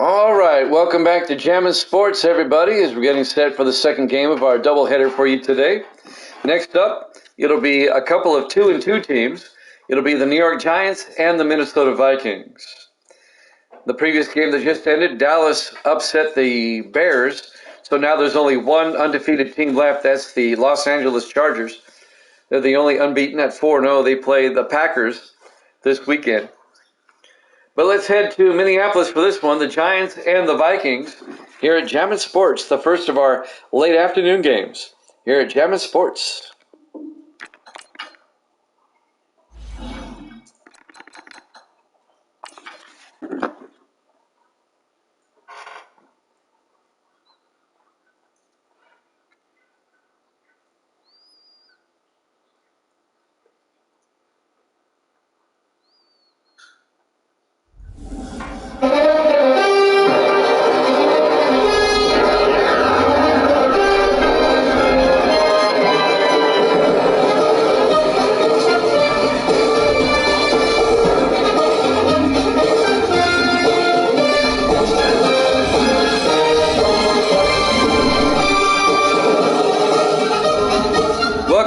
All right, welcome back to Jammin' Sports, everybody, as we're getting set for the second game of our doubleheader for you today. Next up, it'll be a couple of 2-2 teams. It'll be the New York Giants and the Minnesota Vikings. The previous game that just ended, Dallas upset the Bears, so now there's only one undefeated team left. That's the Los Angeles Chargers. They're the only unbeaten at 4-0. They play the Packers this weekend. But let's head to Minneapolis for this one, the Giants and the Vikings, here at Jammin' Sports, the first of our late afternoon games here at Jammin' Sports.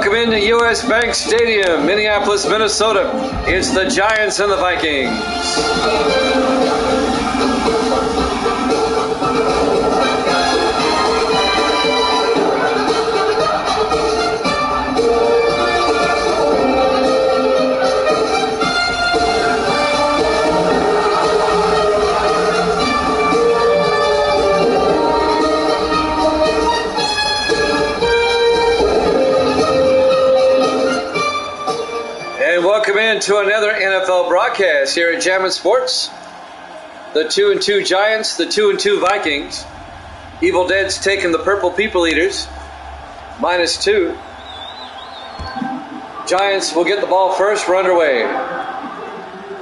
Into U.S. Bank Stadium, Minneapolis, Minnesota. It's the Giants and the Vikings. Welcome into another NFL broadcast here at Jammin' Sports. The 2-2 Giants, the 2-2 Vikings. Evil Dead's taking the Purple People Eaters, -2. Giants will get the ball first. We're underway.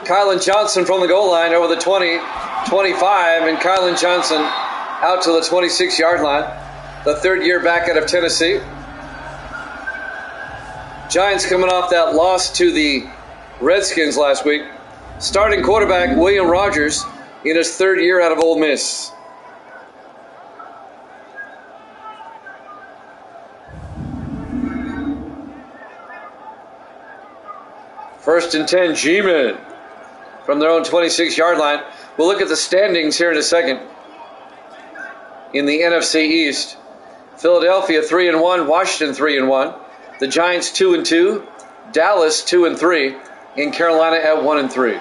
Kylan Johnson from the goal line over the 20, 25, and Kylan Johnson out to the 26-yard line. The third-year back out of Tennessee. Giants coming off that loss to the Redskins last week. Starting quarterback William Rogers in his third year out of Ole Miss. First and 10, G-Men from their own 26-yard line. We'll look at the standings here in a second. In the NFC East, Philadelphia 3-1, Washington 3-1. The Giants 2-2, Dallas 2-3, and Carolina at 1-3.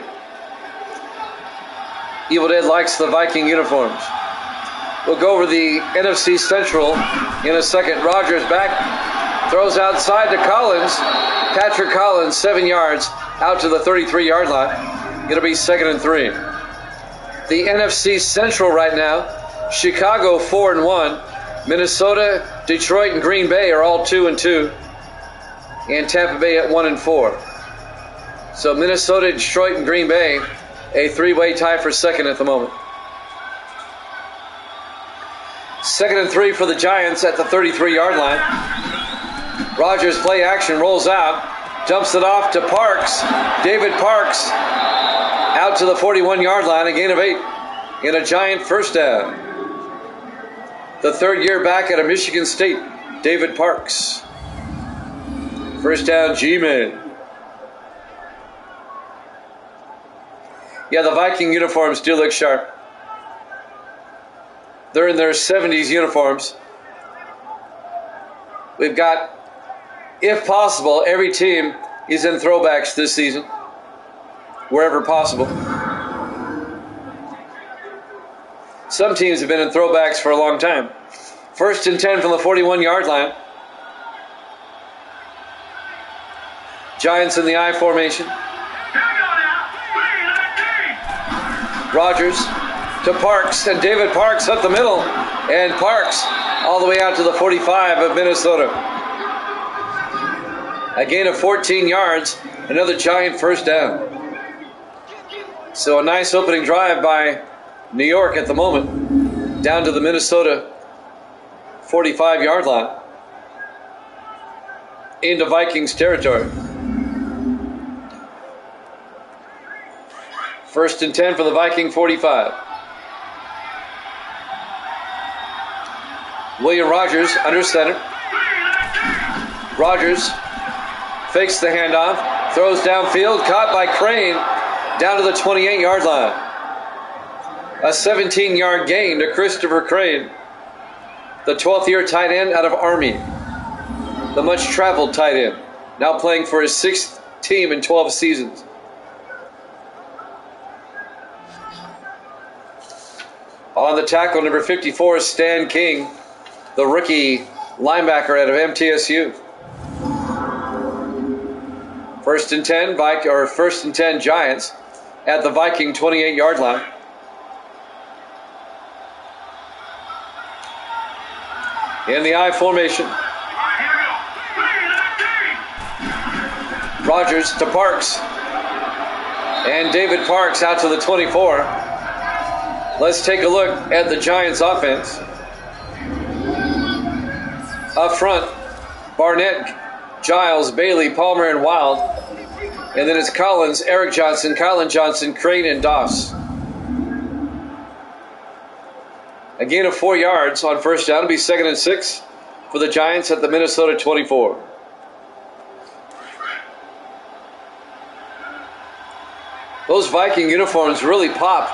Evil Dead likes the Viking uniforms. We'll go over the NFC Central in a second. Rodgers back, throws outside to Collins. Patrick Collins, 7 yards, out to the 33-yard line. It'll be 2nd and 3. The NFC Central right now, Chicago 4-1, Minnesota, Detroit, and Green Bay are all 2-2. And Tampa Bay at 1-4. So Minnesota, Detroit, and Green Bay, a three-way tie for second at the moment. 2nd and 3 for the Giants at the 33-yard line. Rodgers play action, rolls out, dumps it off to Parks. David Parks out to the 41-yard line, a gain of 8, and a Giant first down. The third-year back out of Michigan State, David Parks. First down, G-Men. Yeah, the Viking uniforms do look sharp. They're in their 70s uniforms. We've got, if possible, every team is in throwbacks this season, wherever possible. Some teams have been in throwbacks for a long time. First and 10 from the 41-yard line. Giants in the I formation. Rodgers to Parks, and David Parks up the middle, and Parks all the way out to the 45 of Minnesota. A gain of 14 yards, another Giant first down. So a nice opening drive by New York at the moment, down to the Minnesota 45-yard line, into Vikings territory. First and 10 for the Viking 45. William Rogers under center. Rogers fakes the handoff, throws downfield, caught by Crane down to the 28-yard line. A 17-yard gain to Christopher Crane, the 12th-year tight end out of Army, the much-traveled tight end, now playing for his 6th team in 12 seasons. On the tackle, number 54 is Stan King, the rookie linebacker out of MTSU. First and 10 Giants at the Viking 28-yard line. In the I formation. Rogers to Parks. And David Parks out to the 24. Let's take a look at the Giants offense. Up front, Barnett, Giles, Bailey, Palmer, and Wild. And then it's Collins, Eric Johnson, Colin Johnson, Crane, and Doss. A gain of 4 yards on first down. It'll be 2nd and 6 for the Giants at the Minnesota 24. Those Viking uniforms really pop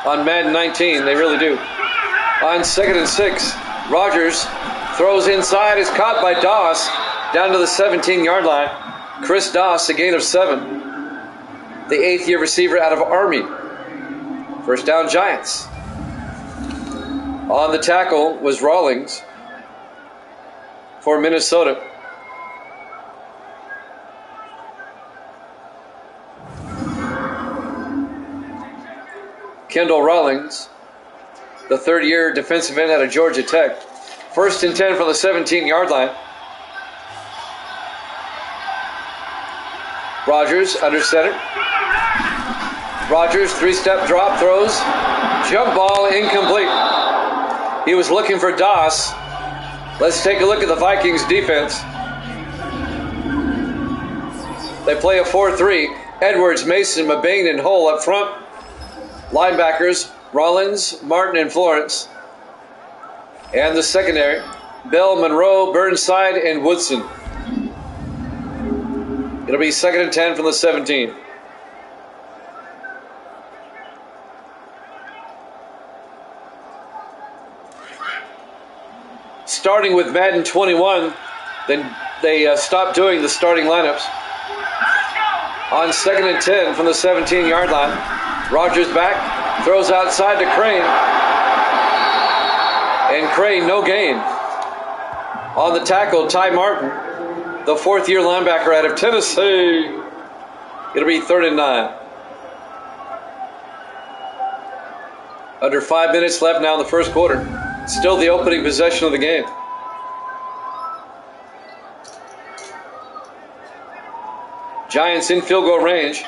on Madden 19. They really do. On 2nd and 6, Rogers throws inside, is caught by Doss down to the 17-yard line. Chris Doss, a gain of 7. The 8th-year receiver out of Army. First down, Giants. On the tackle was Rawlings for Minnesota. Kendall Rawlings, the 3rd-year defensive end out of Georgia Tech. First and 10 from the 17-yard line. Rogers under center. Rogers, 3-step drop, throws. Jump ball, incomplete. He was looking for Doss. Let's take a look at the Vikings defense. They play a 4-3. Edwards, Mason, Mabane, and Hull up front. Linebackers, Rollins, Martin, and Florence. And the secondary, Bell, Monroe, Burnside, and Woodson. It'll be 2nd and 10 from the 17. Starting with Madden 21, then they stopped doing the starting lineups. On 2nd and 10 from the 17-yard line, Rogers back, throws outside to Crane. And Crane, no gain. On the tackle, Ty Martin, the 4th-year linebacker out of Tennessee. It'll be 3rd and 9. Under 5 minutes left now in the first quarter. Still the opening possession of the game. Giants in field goal range.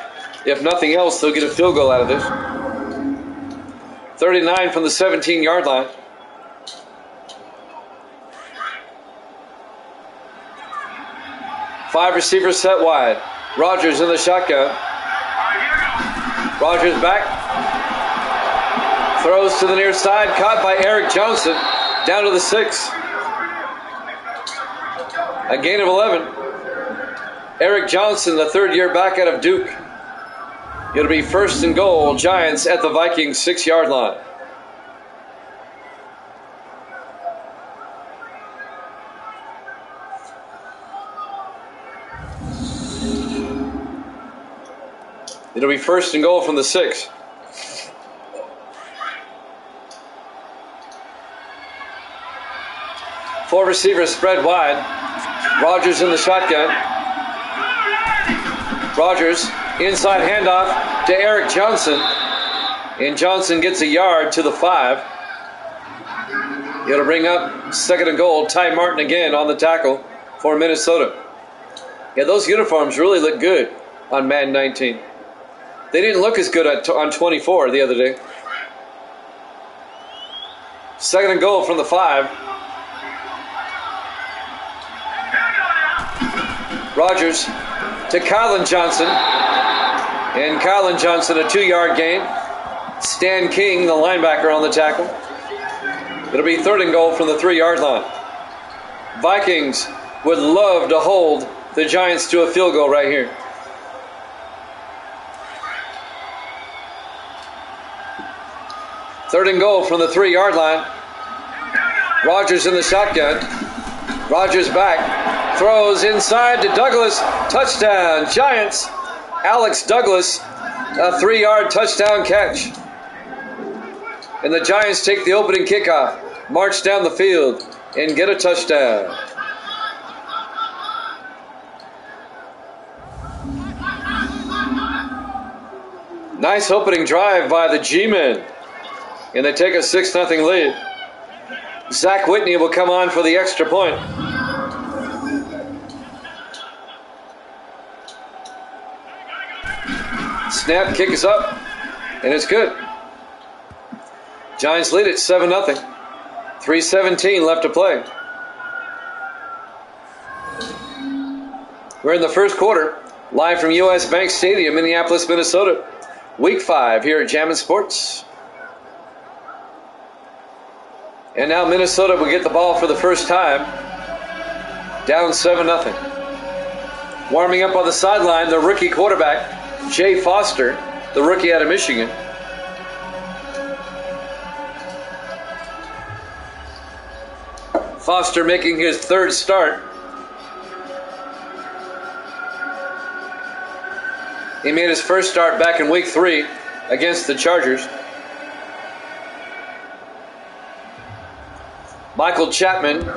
If nothing else, they'll get a field goal out of this. 39 from the 17-yard line. Five receivers set wide. Rogers in the shotgun. Rogers back. Throws to the near side. Caught by Eric Johnson. Down to the 6. A gain of 11. Eric Johnson, the 3rd-year back out of Duke. It'll be 1st and goal. Giants at the Vikings 6-yard line. It'll be 1st and goal from the 6. Four receivers spread wide. Rogers in the shotgun. Rogers, inside handoff to Eric Johnson. And Johnson gets a yard to the 5. It'll bring up 2nd and goal. Ty Martin again on the tackle for Minnesota. Yeah, those uniforms really look good on Madden 19. They didn't look as good on 24 the other day. 2nd and goal from the 5. Rogers to Colin Johnson. And Colin Johnson, a 2-yard gain. Stan King, the linebacker, on the tackle. It'll be 3rd and goal from the 3-yard line. Vikings would love to hold the Giants to a field goal right here. Third and goal from the 3-yard line. Rodgers in the shotgun. Rodgers back. Throws inside to Douglas. Touchdown, Giants. Alex Douglas, a 3-yard touchdown catch. And the Giants take the opening kickoff, march down the field, and get a touchdown. Nice opening drive by the G-men. And they take a 6-0 lead. Zach Whitney will come on for the extra point. Snap, kick is up, and it's good. Giants lead it 7-0. 3:17 left to play. We're in the first quarter, live from US Bank Stadium, Minneapolis, Minnesota. Week 5 here at Jammin' Sports. And now Minnesota will get the ball for the first time. Down 7-0. Warming up on the sideline, the rookie quarterback, Jay Foster, the rookie out of Michigan. Foster making his 3rd start. He made his first start back in week 3 against the Chargers. Michael Chapman,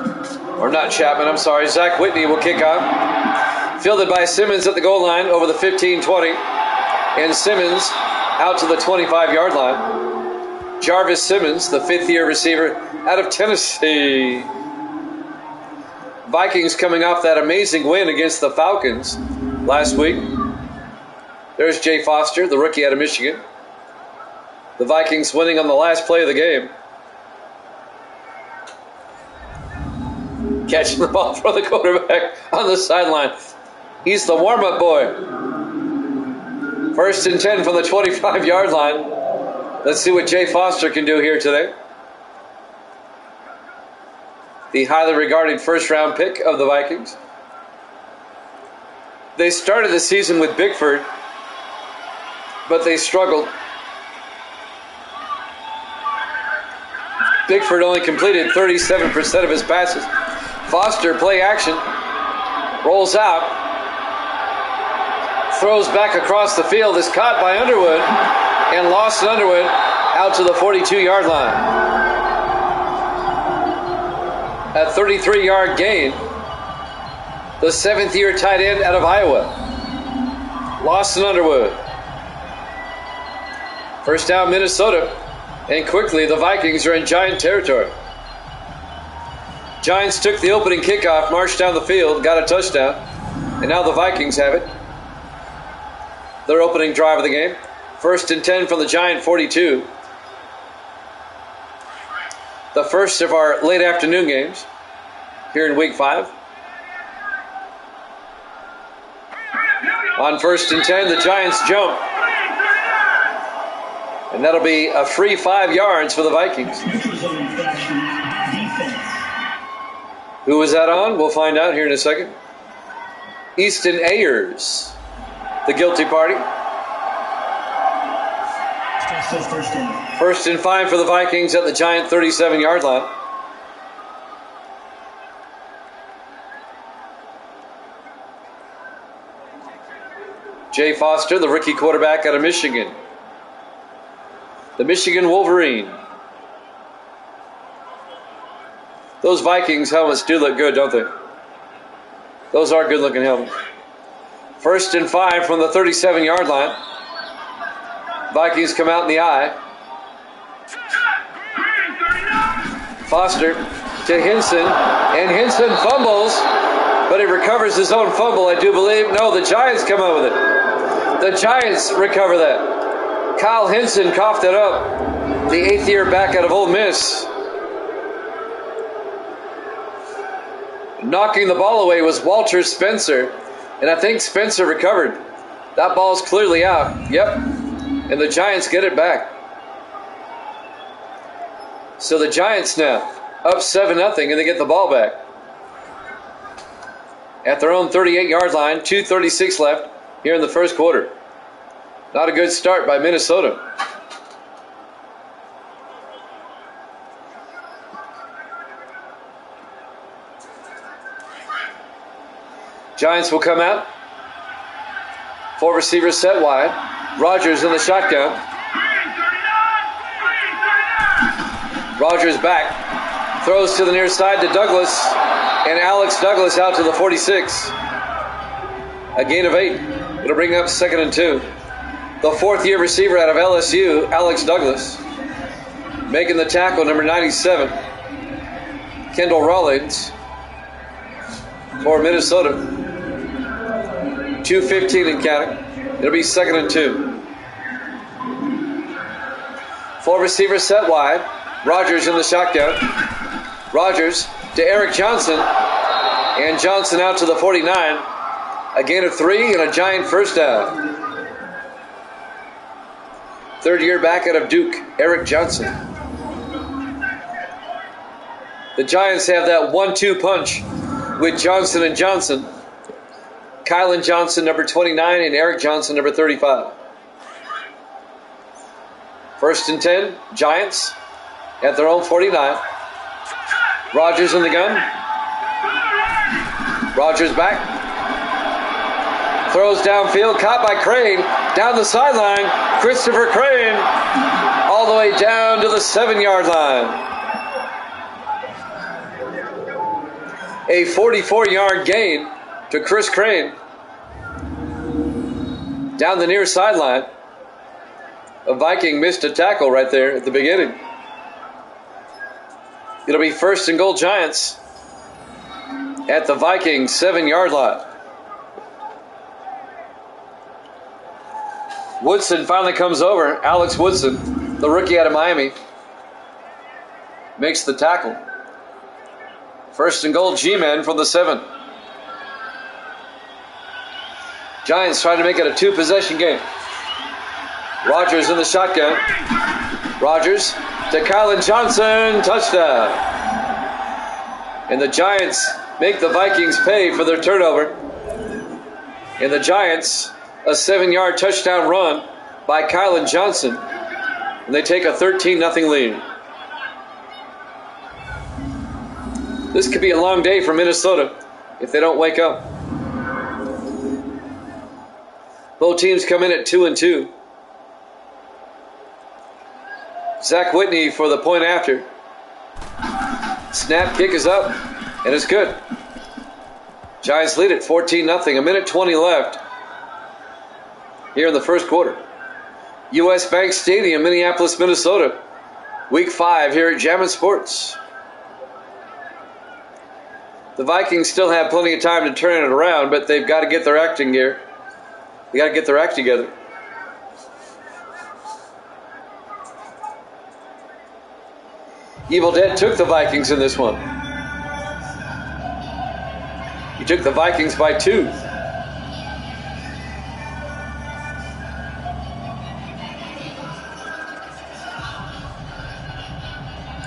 or not Chapman, I'm sorry, Zach Whitney will kick off. Fielded by Simmons at the goal line over the 15-20. And Simmons out to the 25-yard line. Jarvis Simmons, the 5th-year receiver out of Tennessee. Vikings coming off that amazing win against the Falcons last week. There's Jay Foster, the rookie out of Michigan. The Vikings winning on the last play of the game. Catching the ball for the quarterback on the sideline. He's the warm-up boy. 1st and 10 from the 25-yard line. Let's see what Jay Foster can do here today. The highly regarded first-round pick of the Vikings. They started the season with Bickford, but they struggled. Bickford only completed 37% of his passes. Foster, play action, rolls out, throws back across the field, is caught by Underwood, and lost Underwood out to the 42-yard line. A 33-yard gain. The 7th-year tight end out of Iowa. Lawson Underwood. First down, Minnesota. And quickly, the Vikings are in Giant territory. Giants took the opening kickoff, marched down the field, got a touchdown. And now the Vikings have it. Their opening drive of the game. 1st and 10 from the Giant 42. The first of our late afternoon games here in week 5. On 1st and 10, the Giants jump. And that'll be a free 5 yards for the Vikings. Who was that on? We'll find out here in a second. Easton Ayers, the guilty party. 1st and 5 for the Vikings at the Giant 37-yard line. Jay Foster, the rookie quarterback out of Michigan. The Michigan Wolverine. Those Vikings helmets do look good, don't they? Those are good-looking helmets. 1st and 5 from the 37-yard line. Vikings come out in the eye. Foster to Hinson, and Hinson fumbles, but he recovers his own fumble, I do believe. No, the Giants come out with it. The Giants recover that. Kyle Hinson coughed it up. The 8th-year back out of Ole Miss. Knocking the ball away was Walter Spencer, and I think Spencer recovered. That ball's clearly out. Yep. And the Giants get it back. So the Giants now up 7-0, and they get the ball back at their own 38-yard line. 2:36 left here in the first quarter. Not a good start by Minnesota. Giants will come out. 4 receivers set wide. Rodgers in the shotgun. Rodgers back. Throws to the near side to Douglas. And Alex Douglas out to the 46. A gain of 8. It'll bring up 2nd and 2. The fourth-year receiver out of LSU, Alex Douglas. Making the tackle, number 97. Kendall Rawlings for Minnesota. 2:15 and counting. It'll be 2nd and 2. 4 receivers set wide. Rodgers in the shotgun. Rodgers to Eric Johnson. And Johnson out to the 49. A gain of 3 and a Giant first down. Third-year back out of Duke, Eric Johnson. The Giants have that 1-2 punch with Johnson and Johnson. Kylan Johnson, number 29, and Eric Johnson, number 35. 1st and 10, Giants at their own 49. Rodgers in the gun. Rodgers back. Throws downfield, caught by Crane. Down the sideline, Christopher Crane. All the way down to the 7-yard line. A 44-yard gain to Chris Crane. Down the near sideline. A Viking missed a tackle right there at the beginning. It'll be 1st and goal Giants at the Viking 7-yard line. Woodson finally comes over. Alex Woodson, the rookie out of Miami, makes the tackle. 1st and goal G-men from the 7. Giants trying to make it a 2-possession game. Rodgers in the shotgun. Rodgers to Kylan Johnson. Touchdown. And the Giants make the Vikings pay for their turnover. And the Giants, a 7-yard touchdown run by Kylan Johnson. And they take a 13-0 lead. This could be a long day for Minnesota if they don't wake up. Both teams come in at 2 and 2. Zach Whitney for the point after. Snap, kick is up, and it's good. Giants lead it 14-0. A minute 20 left here in the first quarter. U.S. Bank Stadium, Minneapolis, Minnesota. Week 5 here at Jammin' Sports. The Vikings still have plenty of time to turn it around, but they've got to get their acting gear. They got to get their act together. Evil Dead took the Vikings in this one. He took the Vikings by 2.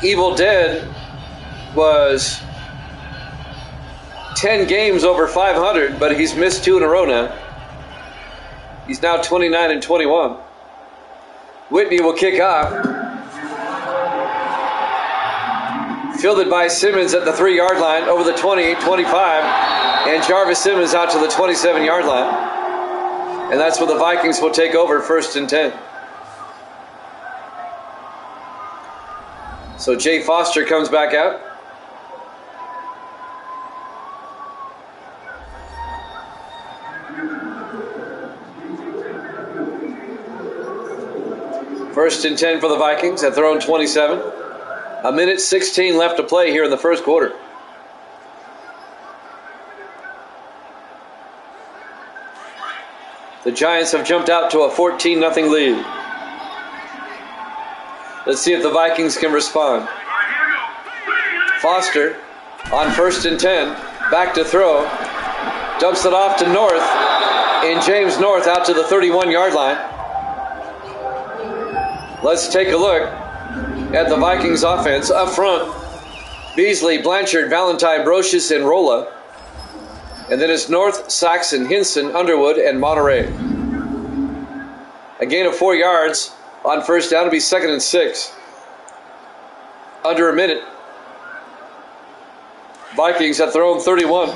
Evil Dead was 10 games over 500, but he's missed 2 in a row now. He's now 29 and 21. Whitney will kick off. Fielded by Simmons at the 3-yard line, over the 20, 25, and Jarvis Simmons out to the 27-yard line. And that's where the Vikings will take over, 1st and 10. So Jay Foster comes back out. First and 10 for the Vikings at their own 27. A minute 16 left to play here in the first quarter. The Giants have jumped out to a 14-0 lead. Let's see if the Vikings can respond. Foster on 1st and 10. Back to throw. Dumps it off to North. And James North out to the 31-yard line. Let's take a look. at the Vikings offense. Up front, Beasley, Blanchard, Valentine, Brocious, and Rolla. And then it's North, Saxon, Hinson, Underwood, and Monterey. A gain of 4 yards on first down to be 2nd and 6. Under a minute. Vikings at their own 31.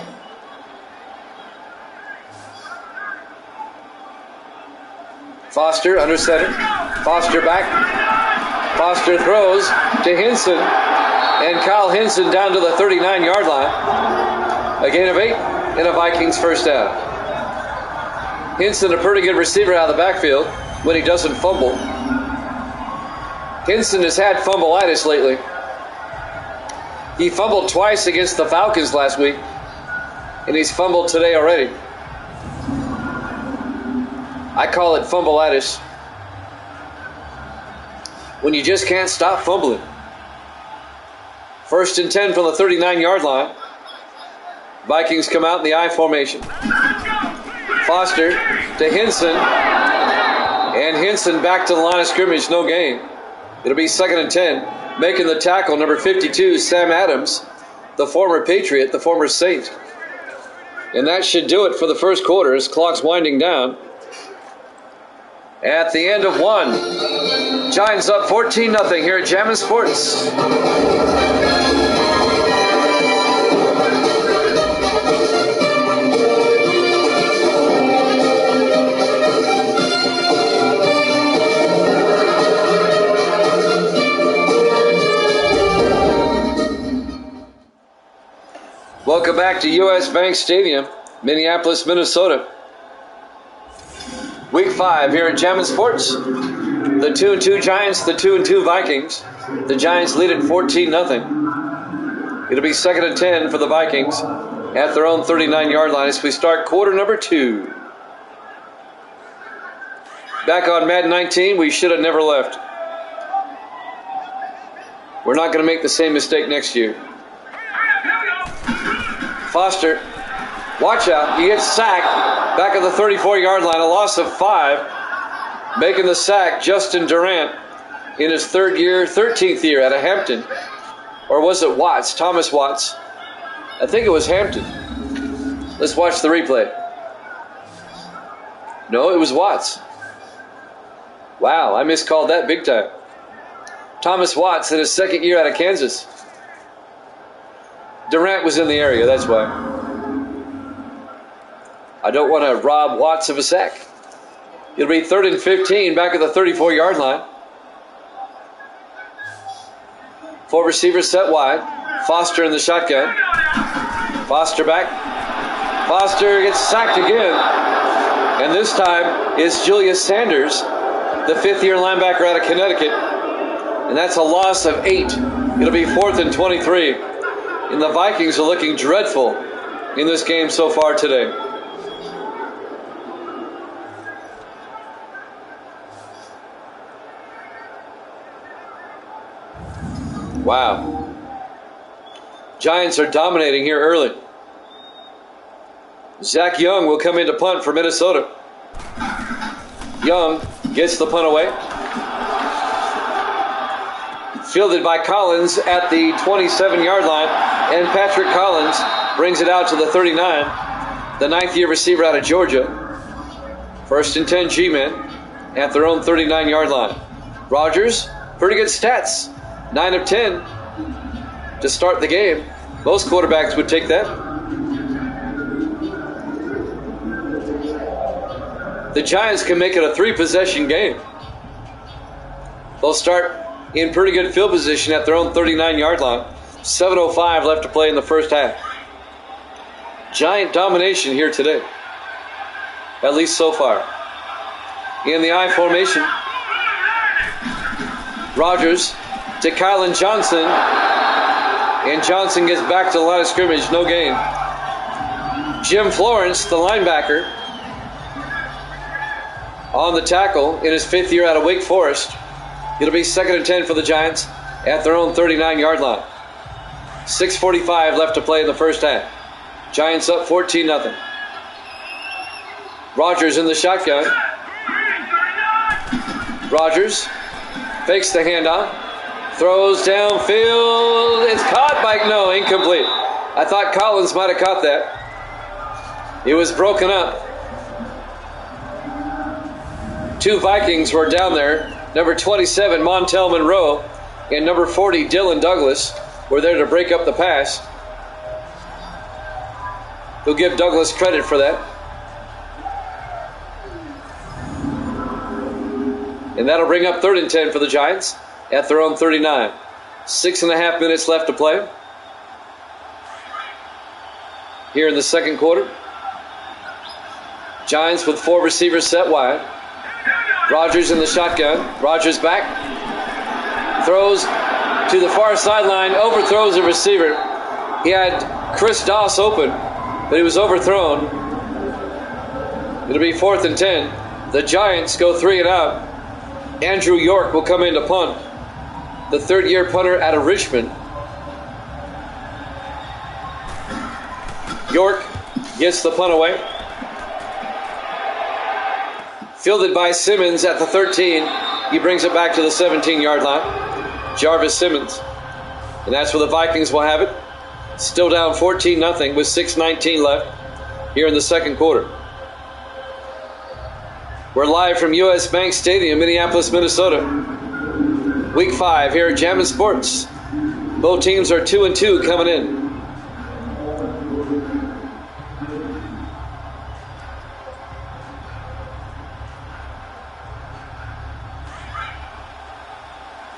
Foster under center. Foster back. Foster throws to Hinson. And Kyle Hinson down to the 39-yard line. A gain of 8 and a Vikings first down. Hinson, a pretty good receiver out of the backfield when he doesn't fumble. Hinson has had fumbleitis lately. He fumbled twice against the Falcons last week, and he's fumbled today already. I call it fumbleitis. When you just can't stop fumbling. 1st and 10 from the 39-yard line. Vikings come out in the I formation. Foster to Hinson. And Hinson back to the line of scrimmage, no gain. It'll be 2nd and 10. Making the tackle, number 52, Sam Adams, the former Patriot, the former Saint. And that should do it for the first quarter as clock's winding down. At the end of one, Giants up 14-0 here at Jammin' Sports. Welcome back to U.S. Bank Stadium, Minneapolis, Minnesota. Week 5 here at Jammin' Sports. The 2-2 Giants, the 2-2 Vikings. The Giants lead at 14-0. It'll be 2nd and 10 for the Vikings at their own 39-yard line as we start quarter number 2. Back on Madden 19, we should have never left. We're not going to make the same mistake next year. Foster, watch out, he gets sacked back at the 34-yard line, a loss of 5. Making the sack, Justin Durant, in his 13th year out of Hampton. Or was it Watts, Thomas Watts? I think it was Hampton. Let's watch the replay. No, it was Watts. Wow, I miscalled that big time. Thomas Watts in his 2nd year out of Kansas. Durant was in the area, that's why. I don't want to rob Watts of a sack. It'll be 3rd and 15 back at the 34-yard line. 4 receivers set wide. Foster in the shotgun. Foster back. Foster gets sacked again. And this time it's Julius Sanders, the 5th-year linebacker out of Connecticut. And that's a loss of 8. It'll be 4th and 23. And the Vikings are looking dreadful in this game so far today. Wow. Giants are dominating here early. Zach Young will come in to punt for Minnesota. Young gets the punt away. Fielded by Collins at the 27-yard line. And Patrick Collins brings it out to the 39. The 9th-year receiver out of Georgia. 1st and 10 G-men at their own 39-yard line. Rodgers, pretty good stats. 9 of 10 to start the game. Most quarterbacks would take that. The Giants can make it a 3-possession game. They'll start in pretty good field position at their own 39-yard line. 7:05 left to play in the first half. Giant domination here today. At least so far. In the I formation. Rodgers to Kylan Johnson. And Johnson gets back to the line of scrimmage. No gain. Jim Florence, the linebacker, on the tackle in his 5th year out of Wake Forest. It'll be 2nd and 10 for the Giants at their own 39-yard line. 6:45 left to play in the first half. Giants up 14-0. Rodgers in the shotgun. Rodgers fakes the handoff. Throws downfield. It's caught by, no, incomplete. I thought Collins might have caught that. It was broken up. 2 Vikings were down there. Number 27, Montel Monroe, and number 40, Dylan Douglas, were there to break up the pass. We'll give Douglas credit for that. And that'll bring up 3rd and 10 for the Giants at their own 39. 6.5 minutes left to play here in the second quarter. Giants with 4 receivers set wide. Rodgers in the shotgun. Rodgers back. Throws to the far sideline. Overthrows the receiver. He had Chris Doss open, but he was overthrown. It'll be 4th and 10. The Giants go 3 and out. Andrew York will come in to punt. The 3rd-year punter out of Richmond. York gets the punt away. Fielded by Simmons at the 13. He brings it back to the 17-yard line. Jarvis Simmons. And that's where the Vikings will have it. Still down 14-0 with 6:19 left here in the second quarter. We're live from US Bank Stadium, Minneapolis, Minnesota. Week 5 here at Jammin' Sports. Both teams are 2-2 coming in.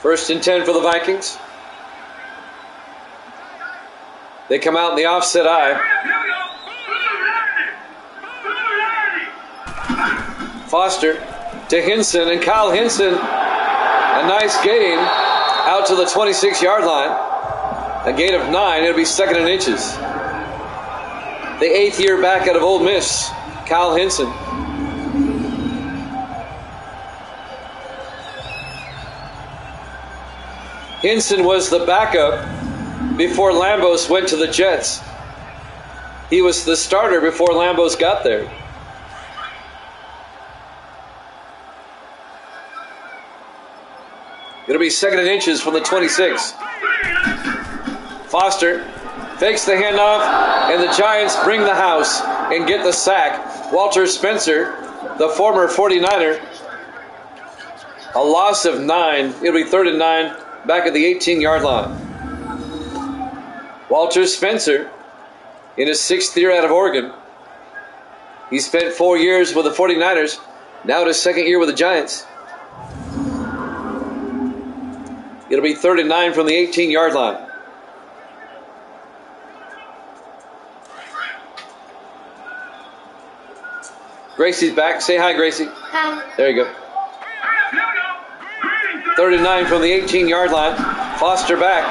First and 10 for the Vikings. They come out in the offset eye. Foster to Hinson, and Kyle Hinson, a nice gain out to the 26-yard line. A gain of 9. It'll be 2nd and inches. The 8th year back out of Ole Miss, Kyle Hinson. Hinson was the backup before Lambos went to the Jets. He was the starter before Lambos got there. It'll be 2nd and inches from the 26. Foster fakes the handoff, and the Giants bring the house and get the sack. Walter Spencer, the former 49er, a loss of 9. It'll be 3rd and 9. Back at the 18-yard line. Walter Spencer, in his 6th year out of Oregon. He spent 4 years with the 49ers, now in his 2nd year with the Giants. It'll be 3rd and 9 from the 18-yard line. Gracie's back. Say hi, Gracie. Hi. There you go. 3rd and 9 from the 18-yard line. Foster back.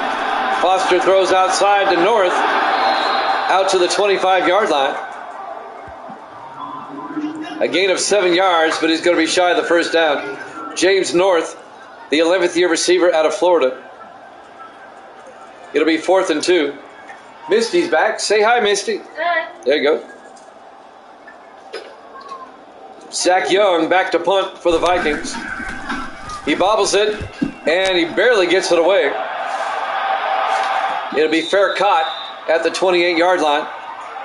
Foster throws outside to North. Out to the 25-yard line. A gain of 7 yards, but he's going to be shy of the first down. James North, the 11th year receiver out of Florida. It'll be 4th and 2. Misty's back. Say hi, Misty. Hi. There you go. Zach Young back to punt for the Vikings. He bobbles it, and he barely gets it away. It'll be fair caught at the 28-yard line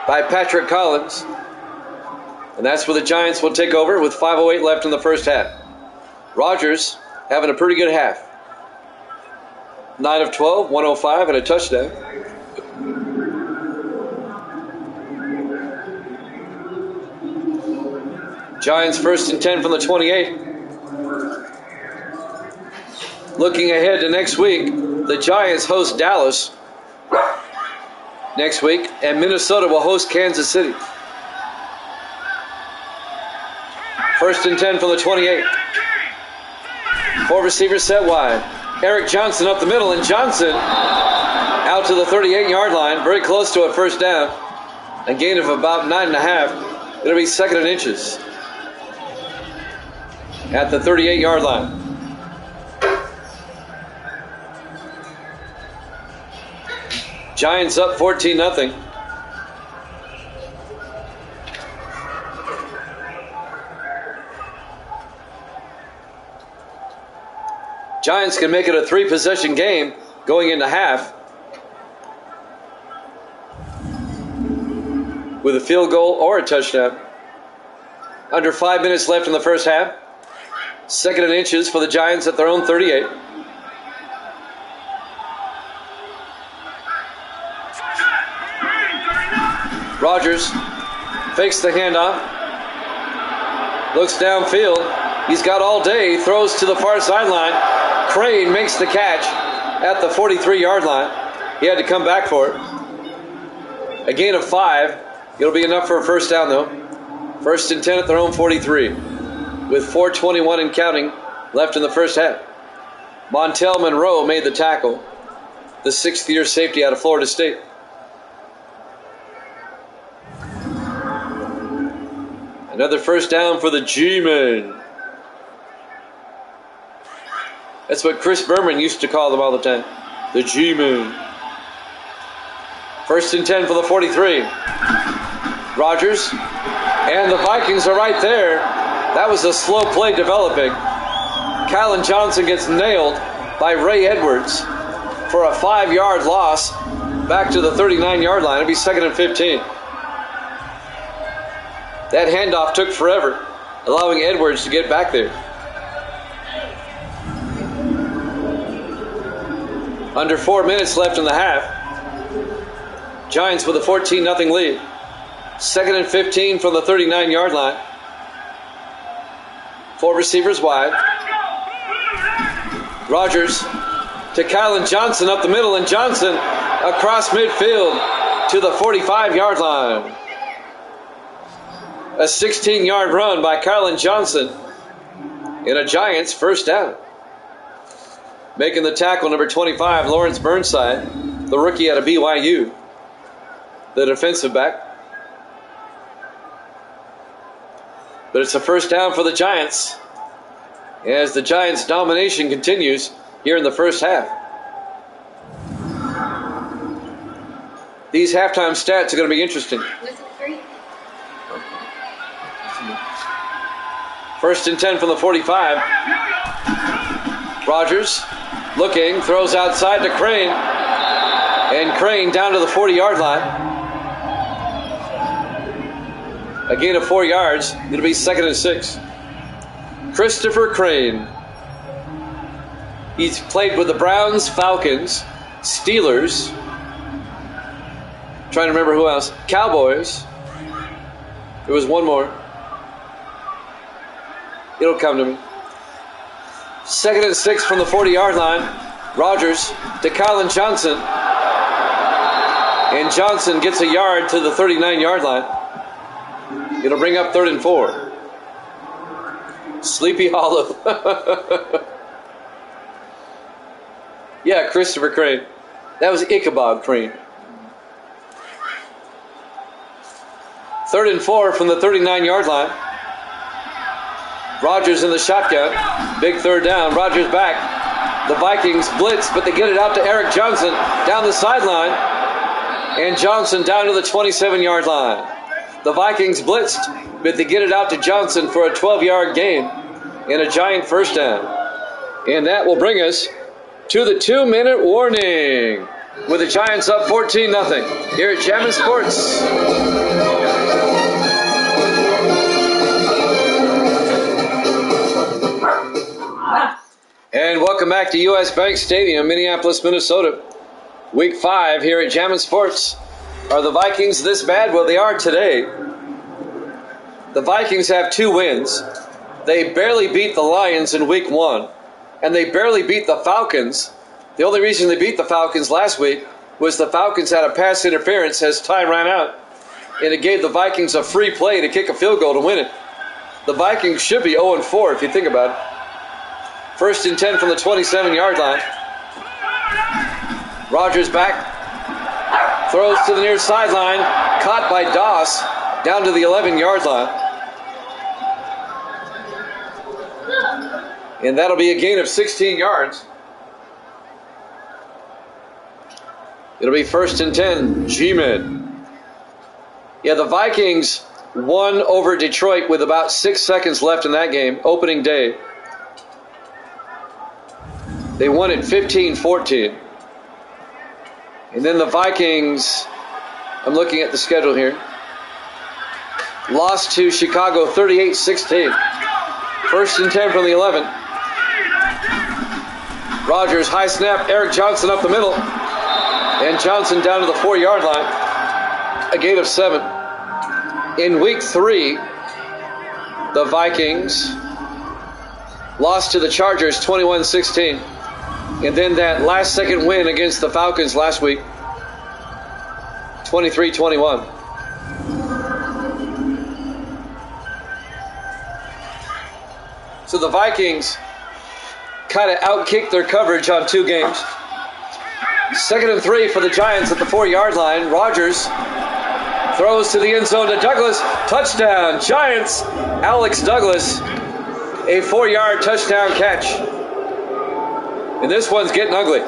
by Patrick Collins. And that's where the Giants will take over with 5:08 left in the first half. Rodgers having a pretty good half. 9 of 12, 105, and a touchdown. Giants 1st and 10 from the 28. Looking ahead to next week, the Giants host Dallas next week, and Minnesota will host Kansas City. 1st and 10 from the 28. 4 receivers set wide. Eric Johnson up the middle, and Johnson out to the 38-yard line, very close to a first down. A gain of about 9.5. It'll be 2nd and inches at the 38-yard line. Giants up 14-0. Giants can make it a 3-possession game going into half with a field goal or a touchdown. Under 5 minutes left in the first half. 2nd and inches for the Giants at their own 38. Rodgers fakes the handoff. Looks downfield. He's got all day. Throws to the far sideline. Crane makes the catch at the 43-yard line. He had to come back for it. A gain of 5. It'll be enough for a first down, though. 1st and 10 at their own 43. With 4:21 and counting left in the first half. Montel Monroe made the tackle. The 6th-year safety out of Florida State. Another first down for the G-Men. That's what Chris Berman used to call them all the time. The G-Men. 1st and 10 for the 43. Rodgers. And the Vikings are right there. That was a slow play developing. Kylan Johnson gets nailed by Ray Edwards for a 5-yard loss back to the 39-yard line. It'll be 2nd and 15. That handoff took forever, allowing Edwards to get back there. Under 4 minutes left in the half. Giants with a 14-0 lead. 2nd and 15 from the 39-yard line. 4 receivers wide. Rodgers to Kylan Johnson up the middle, and Johnson across midfield to the 45-yard line. A 16-yard run by Kylan Johnson in a Giants first down. Making the tackle, number 25, Lawrence Burnside, the rookie out of BYU, the defensive back. But it's a first down for the Giants as the Giants' domination continues here in the first half. These halftime stats are going to be interesting. 1st and 10 from the 45. Rodgers looking, throws outside to Crane. And Crane down to the 40-yard line. A gain of 4 yards. It'll be 2nd and 6. Christopher Crane. He's played with the Browns, Falcons, Steelers. Trying to remember who else. Cowboys. There was one more. It'll come to me. 2nd and 6 from the 40-yard line. Rodgers to Kylan Johnson. And Johnson gets a yard to the 39-yard line. It'll bring up 3rd and 4. Sleepy Hollow. Yeah, Christopher Crane. That was Ichabod Crane. 3rd and 4 from the 39-yard line. Rodgers in the shotgun. Big third down. Rodgers back. The Vikings blitz, but they get it out to Eric Johnson down the sideline. And Johnson down to the 27-yard line. The Vikings blitzed, but they get it out to Johnson for a 12-yard gain and a Giant first down. And that will bring us to the 2-minute warning with the Giants up 14-0 here at Jammin' Sports. And welcome back to U.S. Bank Stadium, Minneapolis, Minnesota. Week 5 here at Jammin' Sports. Are the Vikings this bad? Well, they are today. The Vikings have 2 wins. They barely beat the Lions in Week 1. And they barely beat the Falcons. The only reason they beat the Falcons last week was the Falcons had a pass interference as time ran out. And it gave the Vikings a free play to kick a field goal to win it. The Vikings should be 0-4 if you think about it. 1st and 10 from the 27-yard line. Rodgers back. Throws to the near sideline. Caught by Doss down to the 11-yard line. And that'll be a gain of 16 yards. It'll be 1st and 10. G-Men. Yeah, the Vikings won over Detroit with about 6 seconds left in that game, opening day. They won it 15-14. And then the Vikings, I'm looking at the schedule here, lost to Chicago 38-16. 1st and 10 from the 11. Rodgers, high snap, Eric Johnson up the middle. And Johnson down to the 4-yard line. A gain of 7. In week 3, the Vikings lost to the Chargers 21-16. And then that last second win against the Falcons last week, 23-21. So the Vikings kind of outkicked their coverage on 2 games. 2nd and 3 for the Giants at the 4-yard line. Rodgers throws to the end zone to Douglas. Touchdown, Giants. Alex Douglas, a 4-yard touchdown catch. And this one's getting ugly.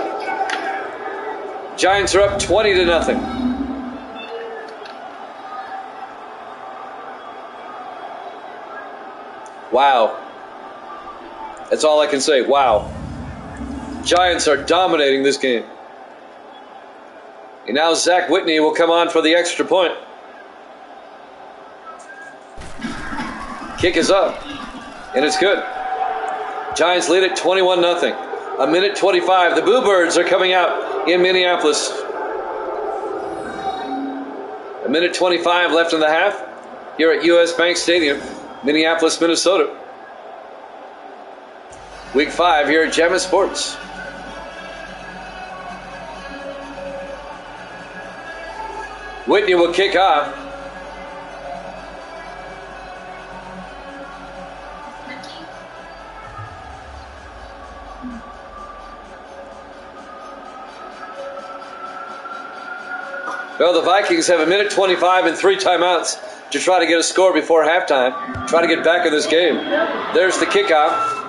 Giants are up 20-0. Wow. That's all I can say. Wow. Giants are dominating this game. And now Zach Whitney will come on for the extra point. Kick is up. And it's good. Giants lead it 21-0. A minute 25. The Boo Birds are coming out in Minneapolis. A minute 25 left in the half here at US Bank Stadium, Minneapolis, Minnesota. Week 5 here at Gemma Sports. Whitney will kick off. Well, the Vikings have a minute 25 and 3 timeouts to try to get a score before halftime. Try to get back in this game. There's the kickoff.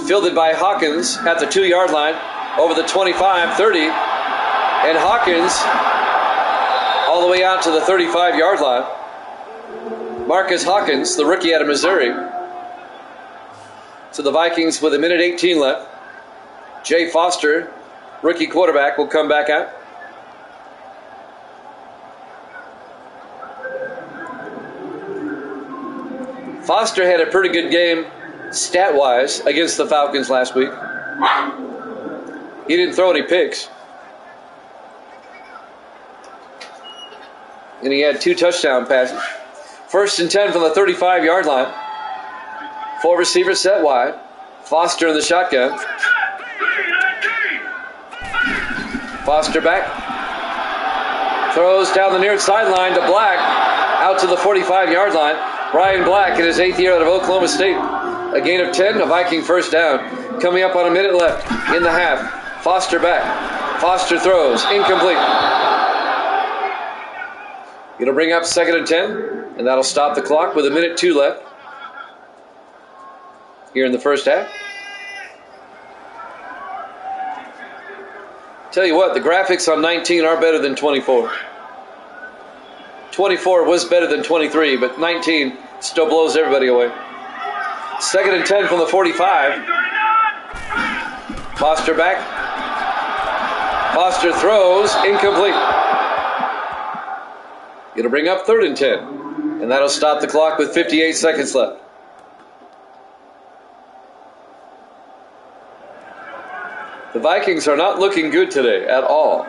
Fielded by Hawkins at the 2-yard line over the 25-30. And Hawkins all the way out to the 35-yard line. Marcus Hawkins, the rookie out of Missouri. So the Vikings with a minute 18 left. Jay Foster, rookie quarterback, will come back out. Foster had a pretty good game stat-wise against the Falcons last week. He didn't throw any picks. And he had 2 touchdown passes. 1st and 10 from the 35-yard line. 4 receivers set wide. Foster in the shotgun. Foster back. Throws down the near sideline to Black. Out to the 45-yard line. Brian Black in his 8th year out of Oklahoma State. A gain of 10, a Viking first down. Coming up on a minute left in the half. Foster back. Foster throws. Incomplete. It'll bring up 2nd and 10, and that'll stop the clock with a minute 2 left here in the first half. Tell you what, the graphics on 19 are better than 24. 24 was better than 23, but 19 still blows everybody away. 2nd and 10 from the 45. Foster back. Foster throws. Incomplete. It'll bring up 3rd and 10. And that'll stop the clock with 58 seconds left. The Vikings are not looking good today at all.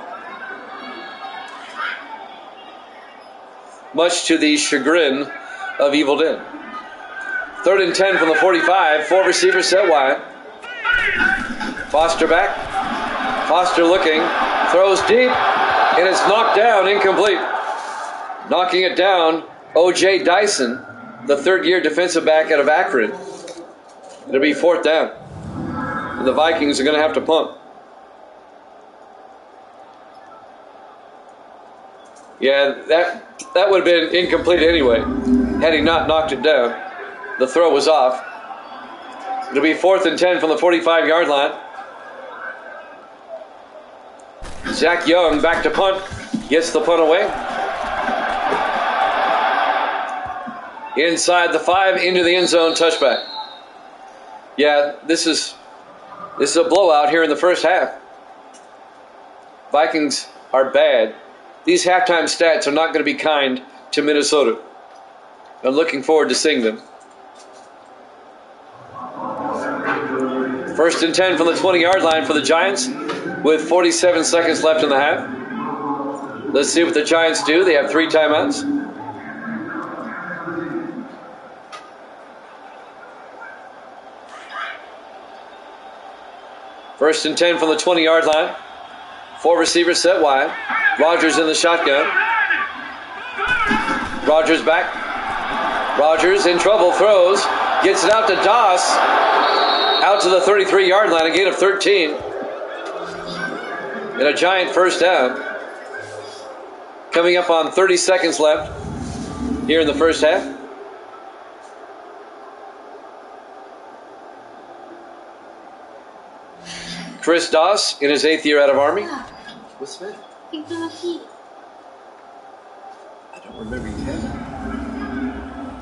Much to the chagrin of Evil Den. 3rd and 10 from the 45. 4 receivers set wide. Foster back. Foster looking. Throws deep. And it's knocked down. Incomplete. Knocking it down, O.J. Dyson, the 3rd-year defensive back out of Akron. It'll be 4th down. And the Vikings are going to have to punt. Yeah, that would have been incomplete anyway, had he not knocked it down. The throw was off. It'll be 4th and 10 from the 45-yard line. Zach Young back to punt. Gets the punt away. Inside the 5, into the end zone, touchback. Yeah, this is This is a blowout here in the first half. Vikings are bad. These halftime stats are not going to be kind to Minnesota. I'm looking forward to seeing them. 1st and 10 from the 20-yard line for the Giants with 47 seconds left in the half. Let's see what the Giants do. They have 3 timeouts. First and 10 from the 20-yard line. 4 receivers set wide. Rodgers in the shotgun. Rodgers back. Rodgers in trouble, throws. Gets it out to Doss. Out to the 33-yard line, a gain of 13. And a Giant first down. Coming up on 30 seconds left here in the first half. Chris Doss in his 8th year out of Army. What's that? I don't remember you had it.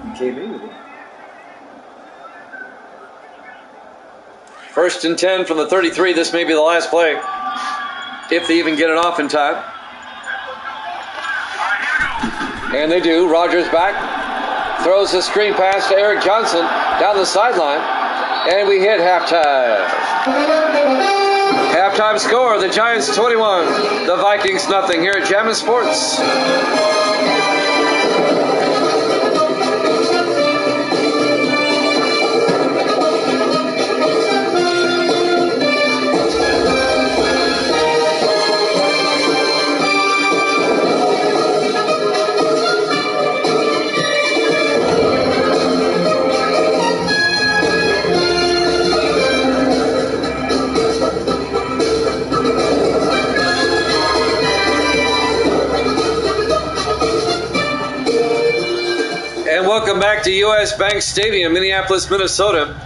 You came in with it. 1st and 10 from the 33. This may be the last play, if they even get it off in time. And they do. Rodgers back. Throws a screen pass to Eric Johnson down the sideline. And we hit halftime. Halftime score, the Giants 21, the Vikings nothing here at Jammin' Sports. Welcome back to U.S. Bank Stadium, Minneapolis, Minnesota.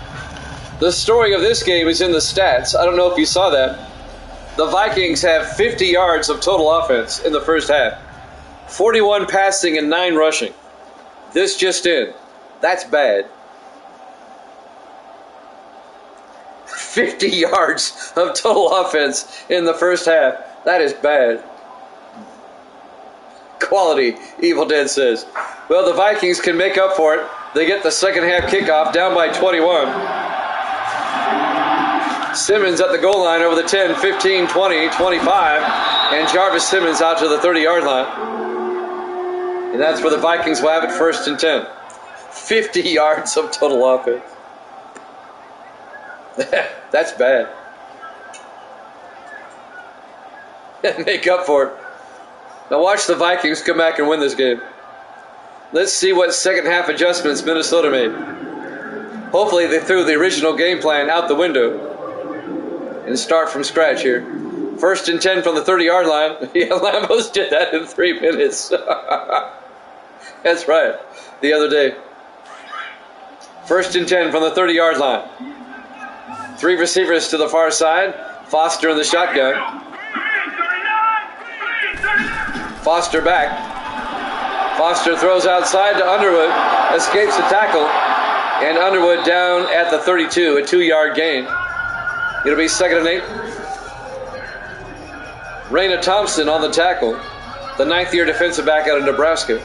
The story of this game is in the stats. I don't know if you saw that. The Vikings have 50 yards of total offense in the first half. 41 passing and 9 rushing. This just in. That's bad. 50 yards of total offense in the first half. That is bad. Quality, Evil Dead says. Well, the Vikings can make up for it. They get the second half kickoff down by 21. Simmons at the goal line over the 10, 15, 20, 25. And Jarvis Simmons out to the 30-yard line. And that's where the Vikings will have it, 1st and 10. 50 yards of total offense. That's bad. Make up for it. Now watch the Vikings come back and win this game. Let's see what second half adjustments Minnesota made. Hopefully they threw the original game plan out the window and start from scratch here. 1st and 10 from the 30-yard line. Yeah, Lambos did that in 3 minutes. That's right. The other day. 1st and 10 from the 30-yard line. 3 receivers to the far side. Foster in the shotgun. Foster back. Foster throws outside to Underwood. Escapes the tackle. And Underwood down at the 32. A 2-yard gain. It'll be 2nd and 8. Raina Thompson on the tackle. The 9th-year defensive back out of Nebraska.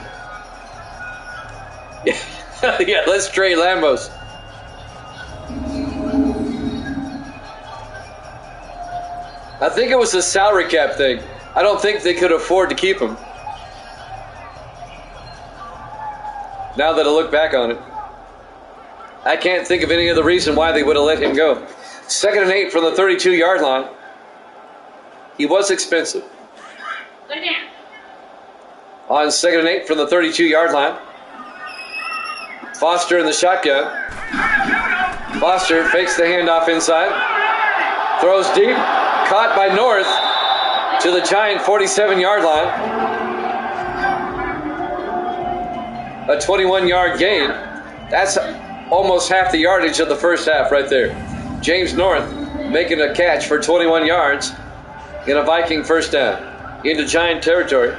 Yeah, let's trade Lambos. I think it was a salary cap thing. I don't think they could afford to keep him. Now that I look back on it, I can't think of any other reason why they would have let him go. 2nd and 8 from the 32-yard line. He was expensive. On 2nd and 8 from the 32-yard line. Foster in the shotgun. Foster fakes the handoff inside. Throws deep. Caught by North to the Giant 47-yard line. A 21-yard gain. That's almost half the yardage of the first half right there. James North making a catch for 21 yards in a Viking first down into Giant territory.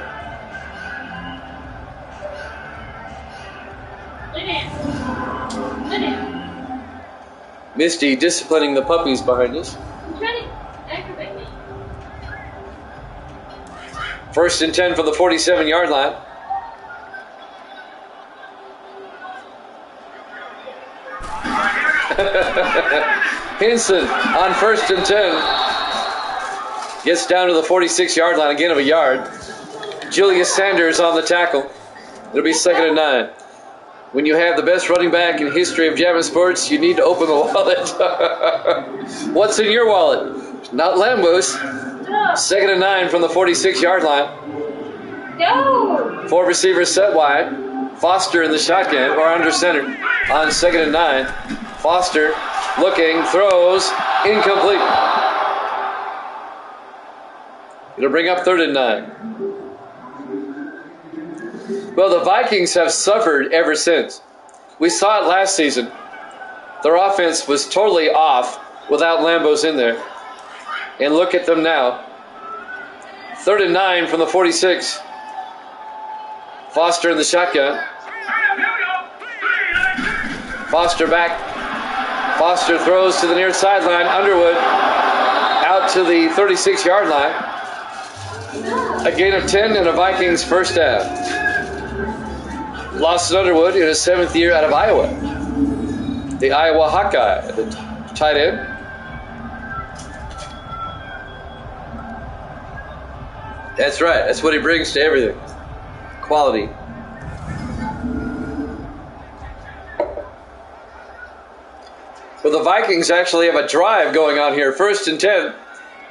Misty disciplining the puppies behind us. First and 10 from the 47-yard line. Hinson on first and 10. Gets down to the 46-yard line, again of a yard. Julius Sanders on the tackle. It'll be second and 9. When you have the best running back in history of Jammin' Sports, you need to open the wallet. What's in your wallet? Not Lambo's. Second and 9 from the 46-yard line. No. 4 receivers set wide. Foster in the shotgun, or under center, on second and 9. Foster looking, throws, incomplete. It'll bring up third and 9. Well, the Vikings have suffered ever since. We saw it last season. Their offense was totally off without Lambo's in there. And look at them now. Third and 9 from the 46. Foster in the shotgun. Foster back. Foster throws to the near sideline. Underwood out to the 36-yard line. A gain of 10 and a Vikings first down. Lawson Underwood in his 7th year out of Iowa. The Iowa Hawkeye, the tight end. That's right. That's what he brings to everything. Quality. Well, the Vikings actually have a drive going on here. First and 10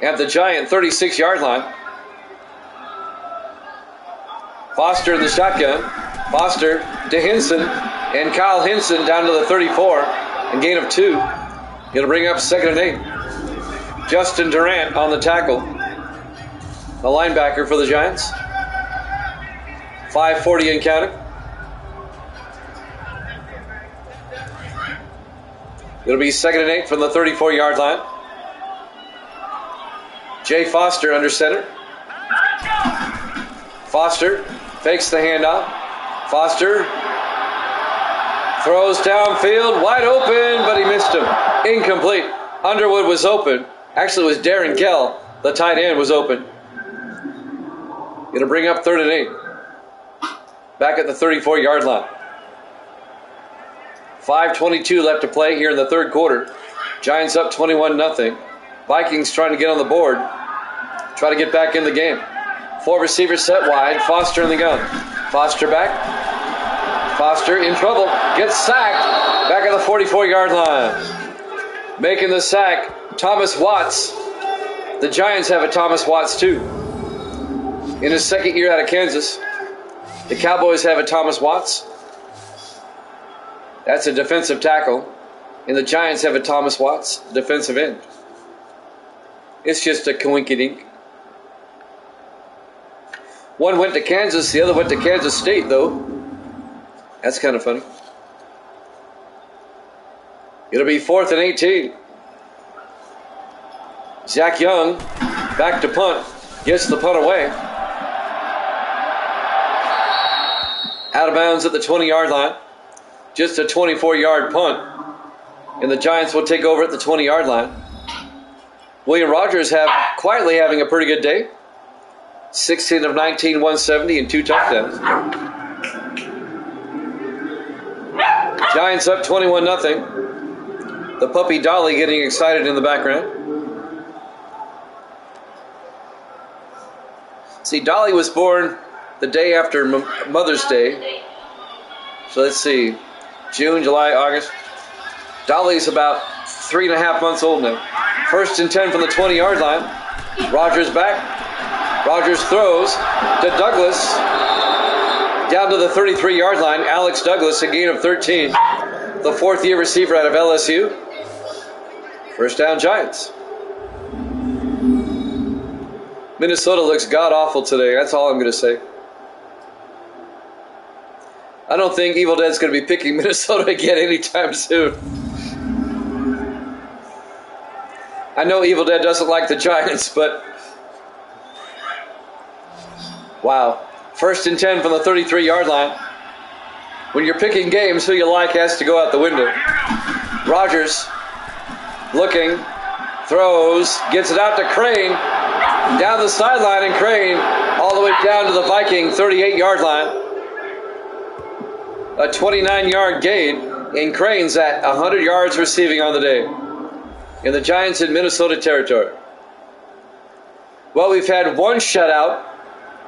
at the Giant 36-yard line. Foster in the shotgun. Foster to Hinson, and Kyle Hinson down to the 34, and gain of 2. It'll bring up second and 8. Justin Durant on the tackle, the linebacker for the Giants. 5:40 and counting. It'll be second and 8 from the 34-yard line. Jay Foster under center. Foster fakes the handoff. Foster throws downfield, wide open, but he missed him. Incomplete. Underwood was open. Actually, it was Darren Gell, the tight end, was open. It'll bring up third and 8. Back at the 34-yard line. 5:22 left to play here in the third quarter. Giants up 21-0. Vikings trying to get on the board. Try to get back in the game. 4 receivers set wide. Foster in the gun. Foster back. Foster in trouble. Gets sacked. Back at the 44-yard line. Making the sack, Thomas Watts. The Giants have a Thomas Watts too. In his 2nd year out of Kansas. The Cowboys have a Thomas Watts. That's a defensive tackle. And the Giants have a Thomas Watts, defensive end. It's just a coinkydink. One went to Kansas, the other went to Kansas State, though. That's kind of funny. It'll be 4th and 18. Zach Young, back to punt, gets the punt away. Out of bounds at the 20-yard line. Just a 24-yard punt. And the Giants will take over at the 20-yard line. William Rogers quietly having a pretty good day. 16 of 19, 170, and 2 touchdowns. Giants up 21-0. The puppy Dolly getting excited in the background. See, Dolly was born the day after Mother's Day. So let's see. June, July, August. Dolly's about 3.5 months old now. First and 10 from the 20-yard line. Rogers back. Rogers throws to Douglas. Down to the 33-yard line. Alex Douglas, a gain of 13. The 4th-year receiver out of LSU. First down, Giants. Minnesota looks god-awful today. That's all I'm going to say. I don't think Evil Dead's going to be picking Minnesota again anytime soon. I know Evil Dead doesn't like the Giants, but... wow. First and 10 from the 33-yard line. When you're picking games, who you like has to go out the window. Rogers looking, throws, gets it out to Crane. Down the sideline, and Crane all the way down to the Viking 38-yard line. A 29-yard gain, and Crane's at 100 yards receiving on the day. And the Giants in Minnesota territory. Well, we've had one shutout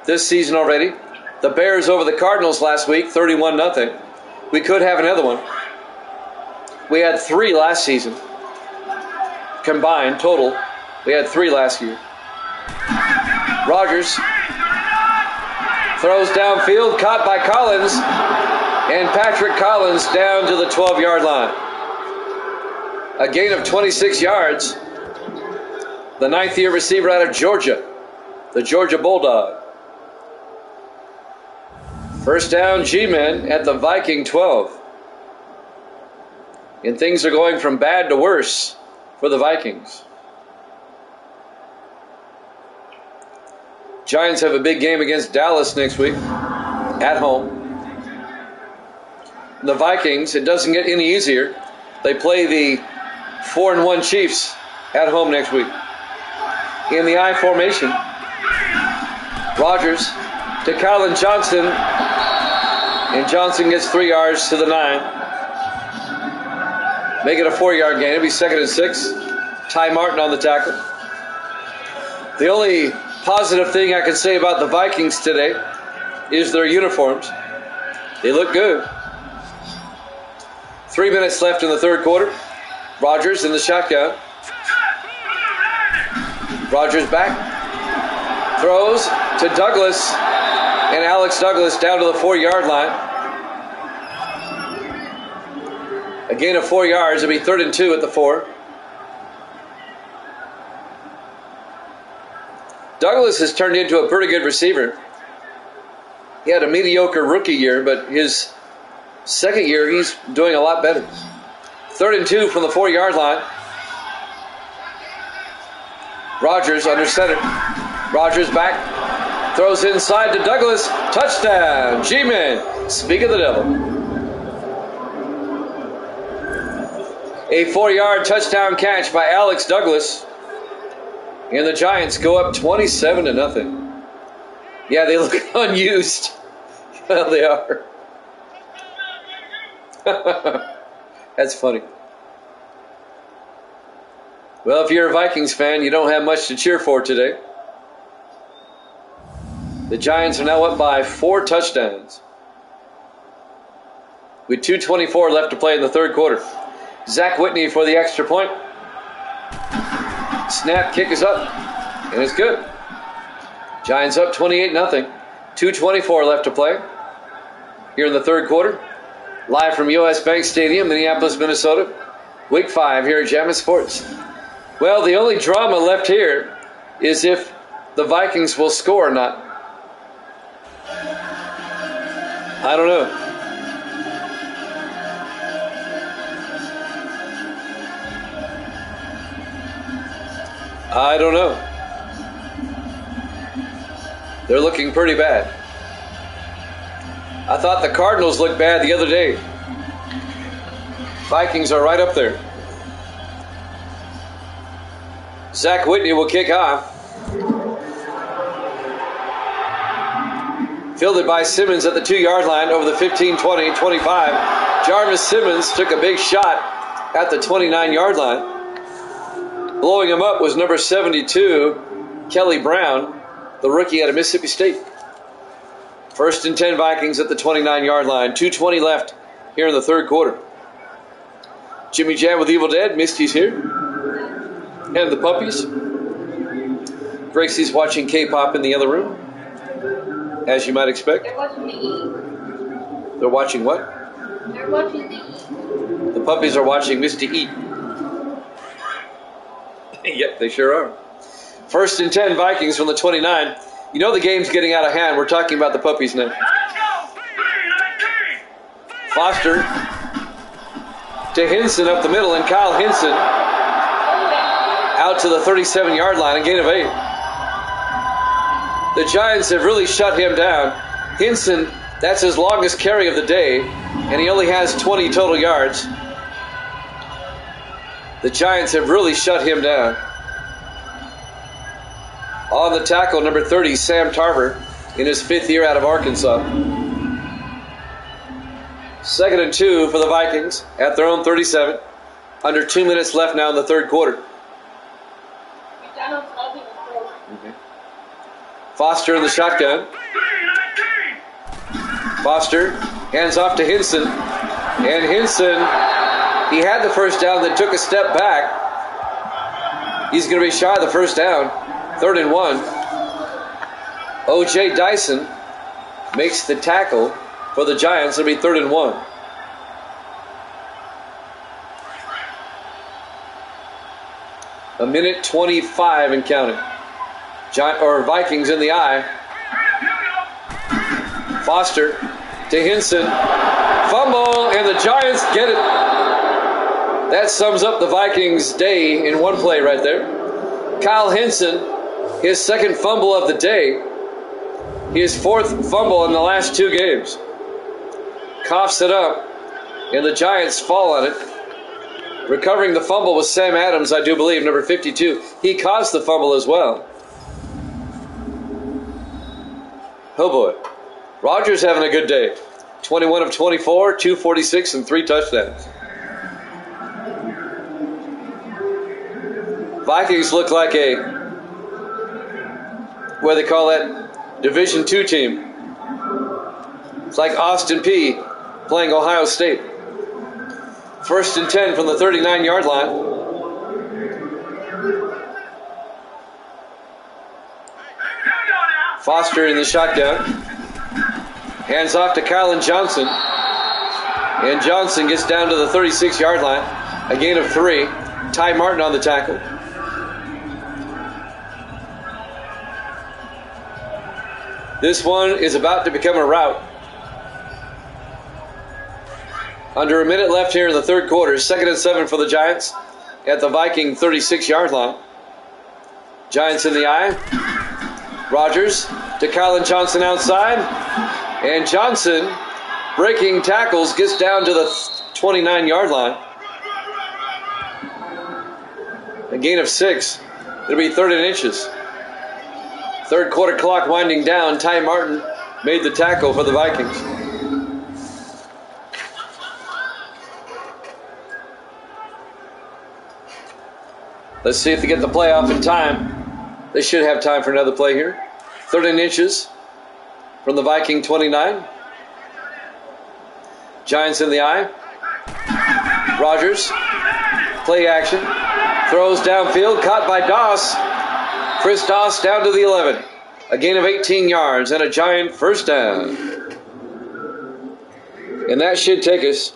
this season already. The Bears over the Cardinals last week, 31-0. We could have another one. We had 3 last season. Combined, total. We had 3 last year. Rodgers throws downfield, caught by Collins, and Patrick Collins down to the 12-yard line. A gain of 26 yards. The 9th-year receiver out of Georgia, the Georgia Bulldog. First down, G-Men at the Viking 12. And things are going from bad to worse for the Vikings. Giants have a big game against Dallas next week at home. The Vikings, it doesn't get any easier. They play the 4-1 Chiefs at home next week. In the I formation, Rodgers to Colin Johnson, and Johnson gets 3 yards to the 9. Make it a 4-yard gain. It'll be 2nd and 6. Ty Martin on the tackle. The only positive thing I can say about the Vikings today is their uniforms. They look good. 3 minutes left in the third quarter. Rodgers in the shotgun. Rodgers back. Throws to Douglas. And Alex Douglas down to the 4-yard line. A gain of 4 yards. It'll be 3rd and 2 at the 4. Douglas has turned into a pretty good receiver. He had a mediocre rookie year, but his second year he's doing a lot better. 3rd and 2 from the 4-yard line. Rodgers under center. Rodgers back. Throws inside to Douglas. Touchdown. G-Men. Speak of the devil. A 4-yard touchdown catch by Alex Douglas. And the Giants go up 27-0. Yeah, they look unused. Well, they are. That's funny. Well, if you're a Vikings fan, you don't have much to cheer for today. The Giants are now up by 4 touchdowns. With 2:24 left to play in the third quarter. Zach Whitney for the extra point. Snap, kick is up, and it's good. Giants up 28-0. 2:24 left to play here in the third quarter. Live from US Bank Stadium, Minneapolis, Minnesota. Week 5 here at Jammin' Sports. Well, the only drama left here is if the Vikings will score or not. I don't know. I don't know. They're looking pretty bad. I thought the Cardinals looked bad the other day. Vikings are right up there. Zach Whitney will kick off. Fielded by Simmons at the 2-yard line over the 15, 20, 25. Jarvis Simmons took a big shot at the 29-yard line. Blowing him up was number 72, Kelly Brown, the rookie out of Mississippi State. 1st and 10 Vikings at the 29-yard line. 2:20 left here in the third quarter. Jimmy Jam with Evil Dead. Misty's here. And the puppies. Gracie's watching K-pop in the other room, as you might expect. They're watching the eat. They're watching what? They're watching the eat. The puppies are watching Misty eat. Yep, they sure are. 1st and 10 Vikings from the 29. You know the game's getting out of hand. We're talking about the puppies now. Foster to Hinson up the middle, and Kyle Hinson out to the 37-yard line, a gain of 8. The Giants have really shut him down. Hinson, that's his longest carry of the day, and he only has 20 total yards. The Giants have really shut him down. On the tackle, number 30, Sam Tarver. in his 5th year out of Arkansas. 2nd and 2 for the Vikings at their own 37. Under 2 minutes left now in the third quarter. Okay. Foster in the shotgun. Foster hands off to Hinson. And Hinson, he had the first down, then took a step back. He's going to be shy of the first down. 3rd and 1. O.J. Dyson makes the tackle for the Giants. It'll be 3rd and 1. A minute 25 and counting. Vikings in the eye. Foster to Hinson. Fumble, and the Giants get it. That sums up the Vikings' day in one play right there. Kyle Hinson, his 2nd fumble of the day. His 4th fumble in the last 2 games. Coughs it up, and the Giants fall on it. Recovering the fumble was Sam Adams, I do believe, number 52. He caused the fumble as well. Oh boy. Rodgers having a good day. 21 of 24, 246, and 3 touchdowns. Vikings look like a, what do they call that? Division II team. It's like Austin Peay playing Ohio State. 1st and 10 from the 39-yard line. Foster in the shotgun. Hands off to Kylan Johnson. And Johnson gets down to the 36-yard line. A gain of 3. Ty Martin on the tackle. This one is about to become a rout. Under a minute left here in the third quarter. 2nd and 7 for the Giants at the Viking 36-yard line. Giants in the eye. Rodgers to Kylan Johnson outside. And Johnson, breaking tackles, gets down to the 29-yard line. A gain of 6. It'll be 3rd and inches. Third quarter clock winding down. Ty Martin made the tackle for the Vikings. Let's see if they get the play off in time. They should have time for another play here. 3rd and inches from the Viking 29. Giants in the eye. Rodgers. Play action. Throws downfield. Caught by Doss. Chris Doss down to the 11. A gain of 18 yards and a Giant first down. And that should take us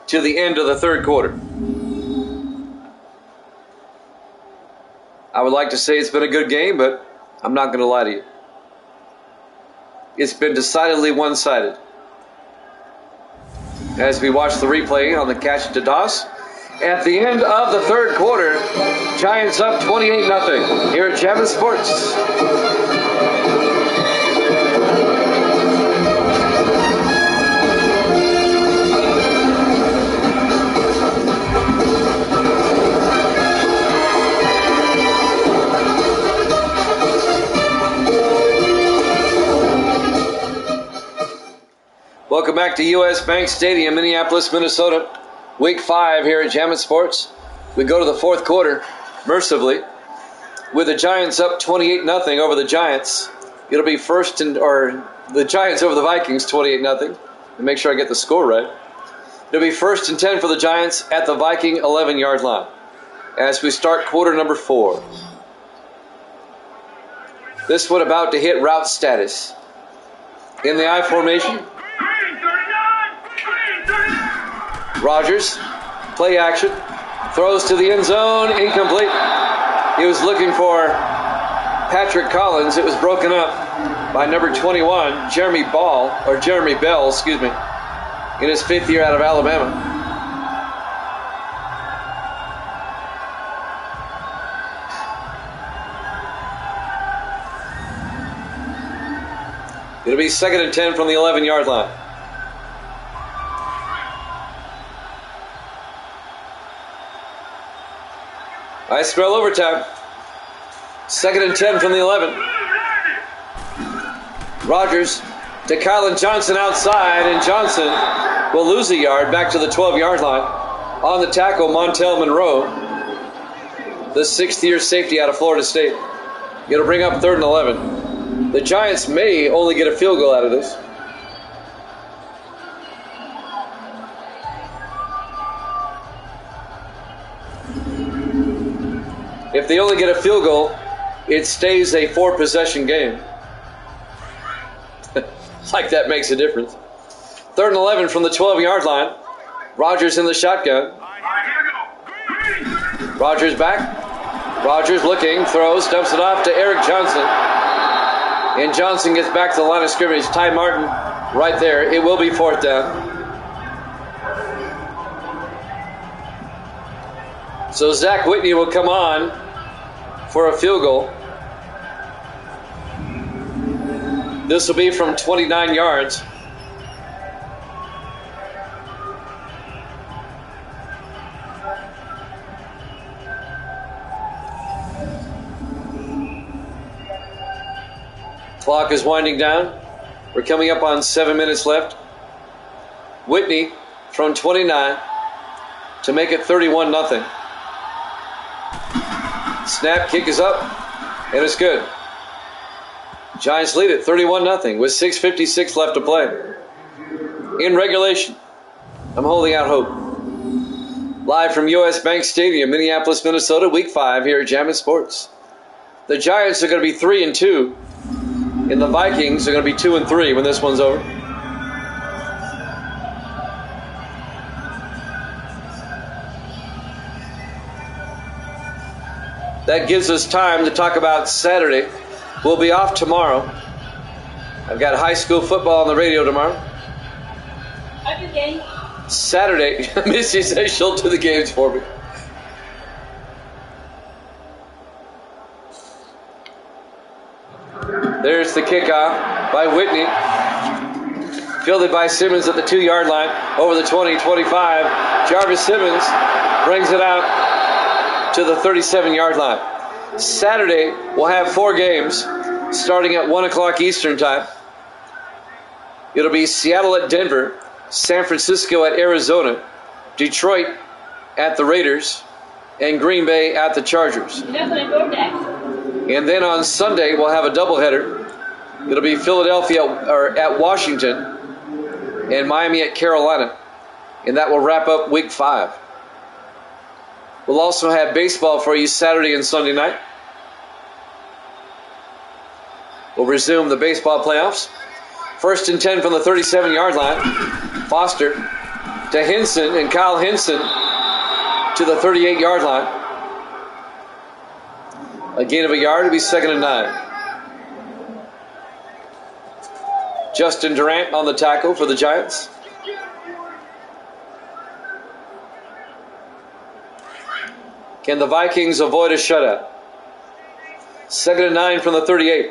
to the end of the third quarter. I would like to say it's been a good game, but I'm not going to lie to you. It's been decidedly one-sided. As we watch the replay on the catch to Doss. At the end of the third quarter, Giants up 28-0 here at Jammin' Sports. Welcome back to U.S. Bank Stadium, Minneapolis, Minnesota. Week 5 here at Jammin' Sports. We go to the fourth quarter, mercifully, with the Giants up 28-0 over the Giants. It'll be the Giants over the Vikings 28-0. And make sure I get the score right. It'll be 1st and 10 for the Giants at the Viking 11-yard line as we start quarter number 4. This one about to hit route status. In the I formation. Rodgers, play action, throws to the end zone, incomplete. He was looking for Patrick Collins. It was broken up by number 21, Jeremy Bell, in his 5th year out of Alabama. It'll be 2nd and 10 from the 11-yard line. I spell overtime. 2nd and 10 from the 11. Rogers to Kylan Johnson outside, and Johnson will lose a yard back to the 12-yard line. On the tackle, Montel Monroe, the sixth-year safety out of Florida State. It'll bring up 3rd and 11. The Giants may only get a field goal out of this. If they only get a field goal, it stays a 4-possession game. Like that makes a difference. 3rd and 11 from the 12-yard line. Rogers in the shotgun. Rogers back. Rogers looking, throws, dumps it off to Eric Johnson. And Johnson gets back to the line of scrimmage. Ty Martin right there. It will be 4th down. So Zach Whitney will come on for a field goal. This will be from 29 yards. Clock is winding down. We're coming up on 7 minutes left. Whitney from 29 to make it 31-0. Snap, kick is up, and it's good. Giants lead it 31-0 with 6:56 left to play. In regulation, I'm holding out hope. Live from US Bank Stadium, Minneapolis, Minnesota, Week 5 here at Jammin' Sports. The Giants are going to be 3-2, and the Vikings are going to be 2-3 when this one's over. That gives us time to talk about Saturday. We'll be off tomorrow. I've got high school football on the radio tomorrow. Okay. Saturday, Missy says she'll do the games for me. There's the kickoff by Whitney. Fielded by Simmons at the 2-yard line. Over the 20, 25. Jarvis Simmons brings it out to the 37-yard line. Saturday, we'll have 4 games starting at 1 o'clock Eastern time. It'll be Seattle at Denver, San Francisco at Arizona, Detroit at the Raiders, and Green Bay at the Chargers. And then on Sunday, we'll have a doubleheader. It'll be Philadelphia at Washington and Miami at Carolina. And that will wrap up Week 5. We'll also have baseball for you Saturday and Sunday night. We'll resume the baseball playoffs. 1st and 10 from the 37-yard line. Foster to Henson, and Kyle Henson to the 38-yard line. A gain of a yard to be 2nd and 9. Justin Durant on the tackle for the Giants. Can the Vikings avoid a shutout? 2nd and 9 from the 38.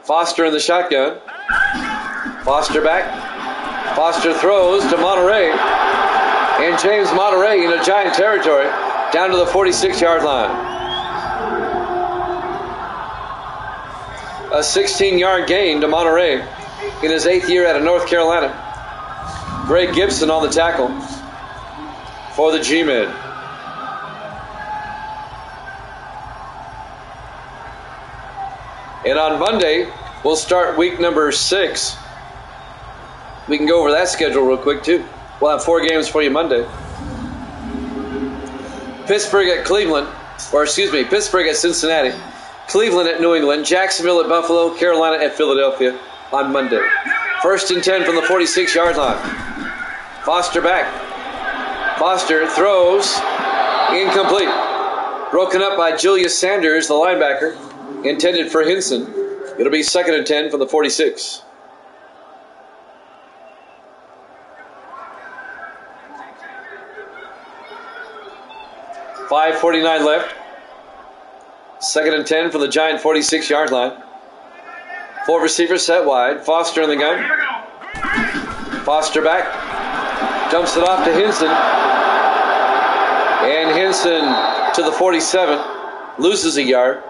Foster in the shotgun. Foster back. Foster throws to Monterey. And James Monterey into Giant territory down to the 46-yard line. A 16-yard gain to Monterey in his 8th year out of North Carolina. Greg Gibson on the tackle for the G-Men. And on Monday, we'll start week number 6. We can go over that schedule real quick, too. We'll have 4 games for you Monday. Pittsburgh at Cincinnati. Cleveland at New England. Jacksonville at Buffalo. Carolina at Philadelphia on Monday. 1st and 10 from the 46-yard line. Foster back. Foster throws. Incomplete. Broken up by Julius Sanders, the linebacker. Intended for Henson. It'll be 2nd and 10 from the 46. .5:49 left. 2nd and 10 from the Giant 46-yard line. 4 receivers set wide. Foster in the gun. Foster back. Dumps it off to Henson. And Henson to the 47. Loses a yard.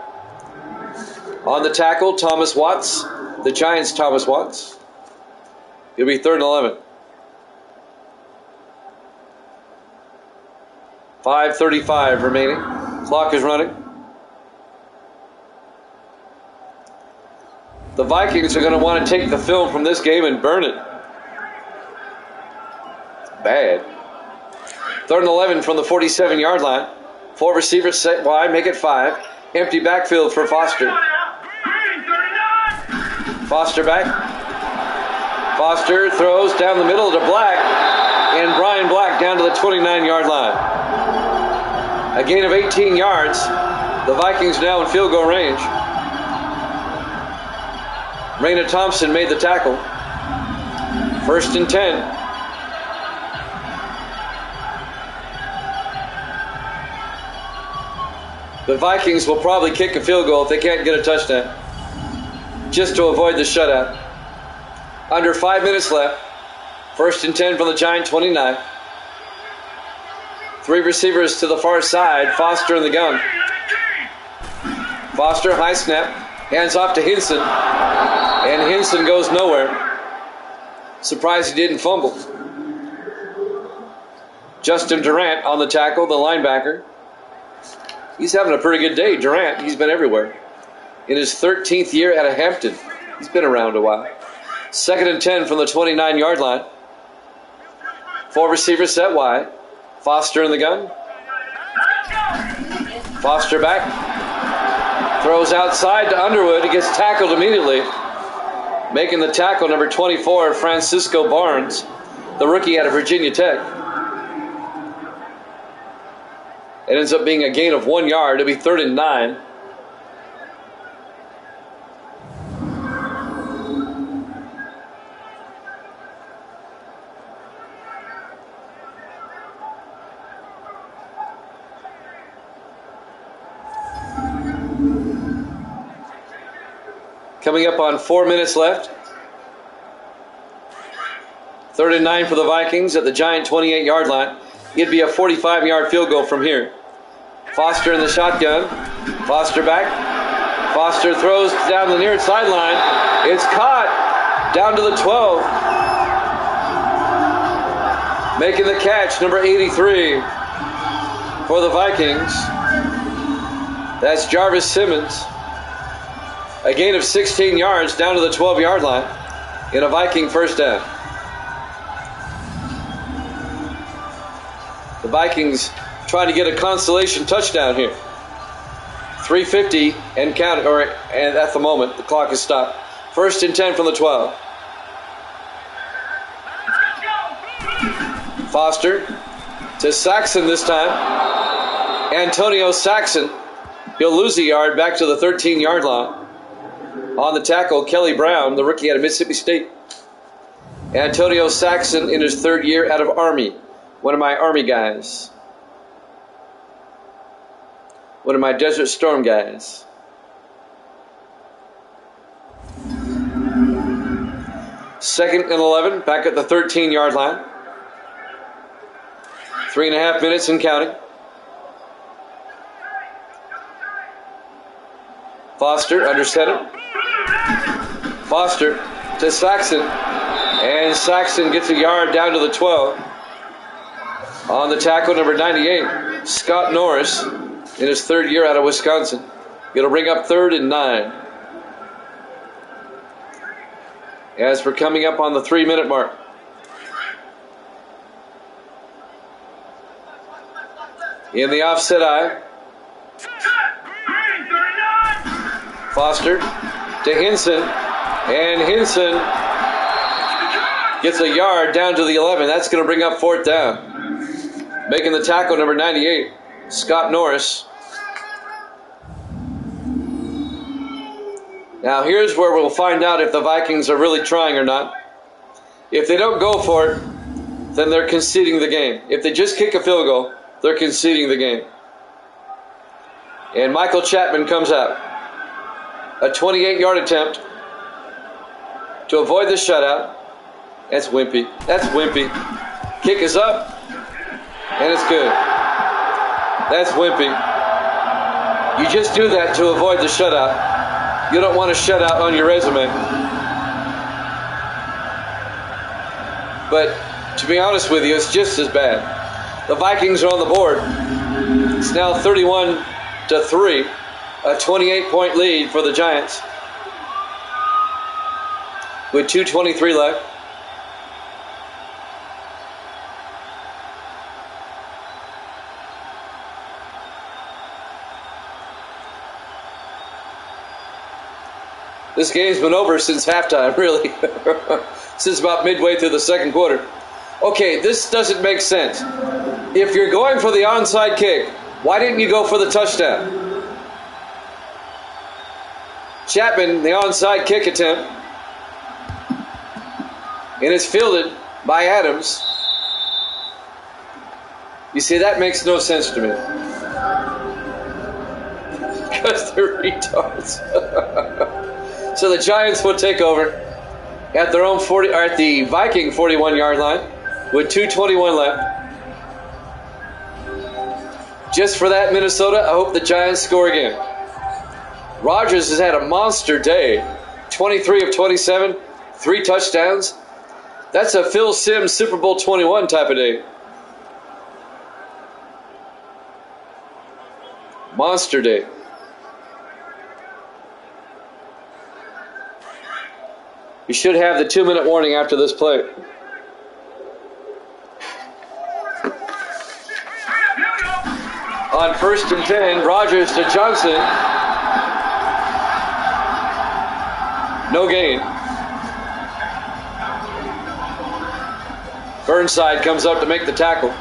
On the tackle, Thomas Watts The Giants, Thomas Watts. It'll be 3rd and 11. 5:35 remaining. Clock is running. The Vikings are going to want to take the film from this game and burn it. Bad. 3rd and 11 from the 47-yard line. 4 receivers set wide, make it 5. Empty backfield for Foster. Foster back. Foster throws down the middle to Black. And Brian Black down to the 29-yard line. A gain of 18 yards. The Vikings now in field goal range. Raina Thompson made the tackle. 1st and 10. The Vikings will probably kick a field goal if they can't get a touchdown, just to avoid the shutout. Under 5 minutes left. 1st and 10 from the Giant 29. 3 receivers to the far side. Foster in the gun. Foster, high snap. Hands off to Hinson. And Hinson goes nowhere. Surprised he didn't fumble. Justin Durant on the tackle, the linebacker. He's having a pretty good day, Durant. He's been everywhere. In his 13th year at Hampton. He's been around a while. 2nd and 10 from the 29-yard line. 4 receivers set wide. Foster in the gun. Foster back. Throws outside to Underwood. He gets tackled immediately. Making the tackle, number 24, Francisco Barnes, the rookie out of Virginia Tech. It ends up being a gain of 1 yard. It'll be 3rd and 9. Coming up on 4 minutes left. 3rd and 9 for the Vikings at the Giant 28-yard line. It'd be a 45-yard field goal from here. Foster in the shotgun. Foster back. Foster throws down the near sideline. It's caught down to the 12. Making the catch, number 83 for the Vikings. That's Jarvis Simmons. A gain of 16 yards down to the 12-yard line in a Viking first down. The Vikings trying to get a consolation touchdown here. 3:50 and count, and at the moment the clock is stopped. 1st and 10 from the 12. Foster to Saxon this time. Antonio Saxon. He'll lose a yard back to the 13-yard line. On the tackle, Kelly Brown, the rookie out of Mississippi State. Antonio Saxon in his 3rd year out of Army. One of my Army guys. One of my Desert Storm guys. Second and 11, back at the 13-yard line. 3.5 minutes and counting. Foster under center. Foster to Saxon. And Saxon gets a yard down to the 12. On the tackle, number 98, Scott Norris, in his 3rd year out of Wisconsin. It'll bring up 3rd and 9. As we're coming up on the 3-minute mark. In the offset eye. Foster to Hinson. And Hinson gets a yard down to the 11. That's going to bring up 4th down. Making the tackle, number 98, Scott Norris. Now here's where we'll find out if the Vikings are really trying or not. If they don't go for it, then they're conceding the game. If they just kick a field goal, they're conceding the game. And Michael Chapman comes out. A 28-yard attempt to avoid the shutout. That's wimpy. That's wimpy. Kick is up. And it's good. That's wimpy. You just do that to avoid the shutout. You don't want a shutout on your resume. But to be honest with you, it's just as bad. The Vikings are on the board. It's now 31-3, a 28-point lead for the Giants with 2:23 left. This game's been over since halftime, really. Since about midway through the second quarter. Okay, this doesn't make sense. If you're going for the onside kick, why didn't you go for the touchdown? Chapman, the onside kick attempt. And it's fielded by Adams. You see, that makes no sense to me. Because they're retards. So the Giants will take over at their own 40, or at the Viking 41-yard line with 2:21 left. Just for that, Minnesota, I hope the Giants score again. Rodgers has had a monster day. 23 of 27, 3 touchdowns. That's a Phil Simms Super Bowl 21 type of day. Monster day. You should have the 2-minute warning after this play. On 1st and 10, Rodgers to Johnson. No gain. Burnside comes up to make the tackle.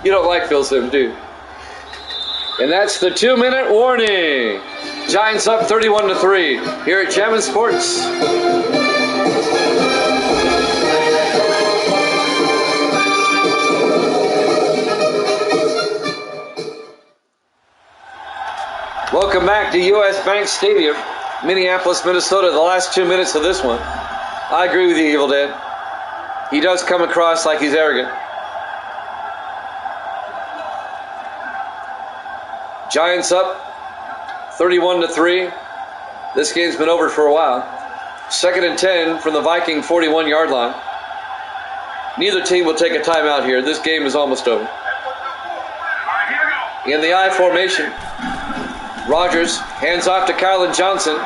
You don't like Phil Simms, do you? And that's the 2-minute warning. Giants up 31-3 here at Jammin' Sports. Welcome back to U.S. Bank Stadium, Minneapolis, Minnesota. The last 2 minutes of this one. I agree with you, Evil Dad. He does come across like he's arrogant. Giants up 31-3. This game's been over for a while. 2nd and 10 from the Viking 41-yard line. Neither team will take a timeout here. This game is almost over. In the I formation, Rodgers hands off to Kylan Johnson,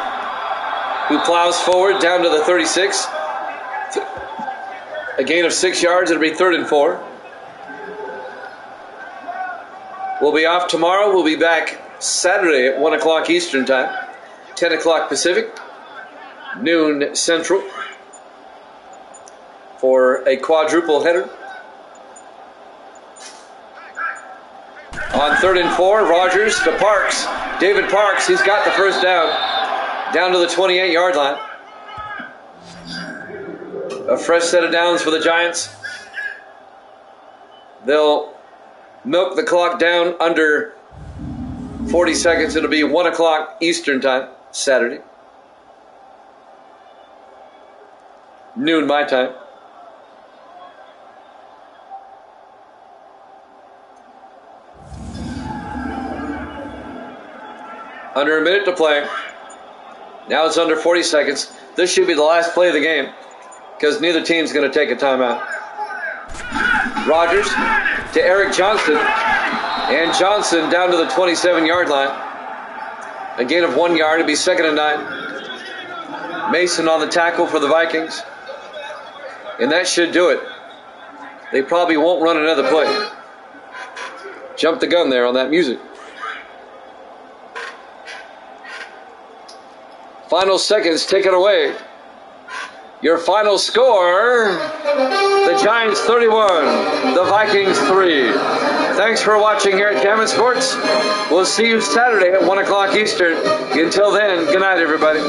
who plows forward down to the 36. A gain of 6 yards. It'll be 3rd and 4. We'll be off tomorrow. We'll be back Saturday at 1 o'clock Eastern Time, 10 o'clock Pacific, noon Central, for a quadruple header. On 3rd and 4, Rodgers to Parks. David Parks, he's got the first down to the 28-yard line. A fresh set of downs for the Giants. They'll milk the clock down under 40 seconds. It'll be 1 o'clock Eastern Time, Saturday. Noon my time. Under a minute to play. Now it's under 40 seconds. This should be the last play of the game because neither team's going to take a timeout. Rodgers to Eric Johnson. And Johnson down to the 27-yard line. A gain of 1 yard. It'll be 2nd and 9. Mason on the tackle for the Vikings. And that should do it. They probably won't run another play. Jumped the gun there on that music. Final seconds, take it away. Your final score, the Giants 31, the Vikings 3. Thanks for watching here at Jammin' Sports. We'll see you Saturday at 1 o'clock Eastern. Until then, good night, everybody.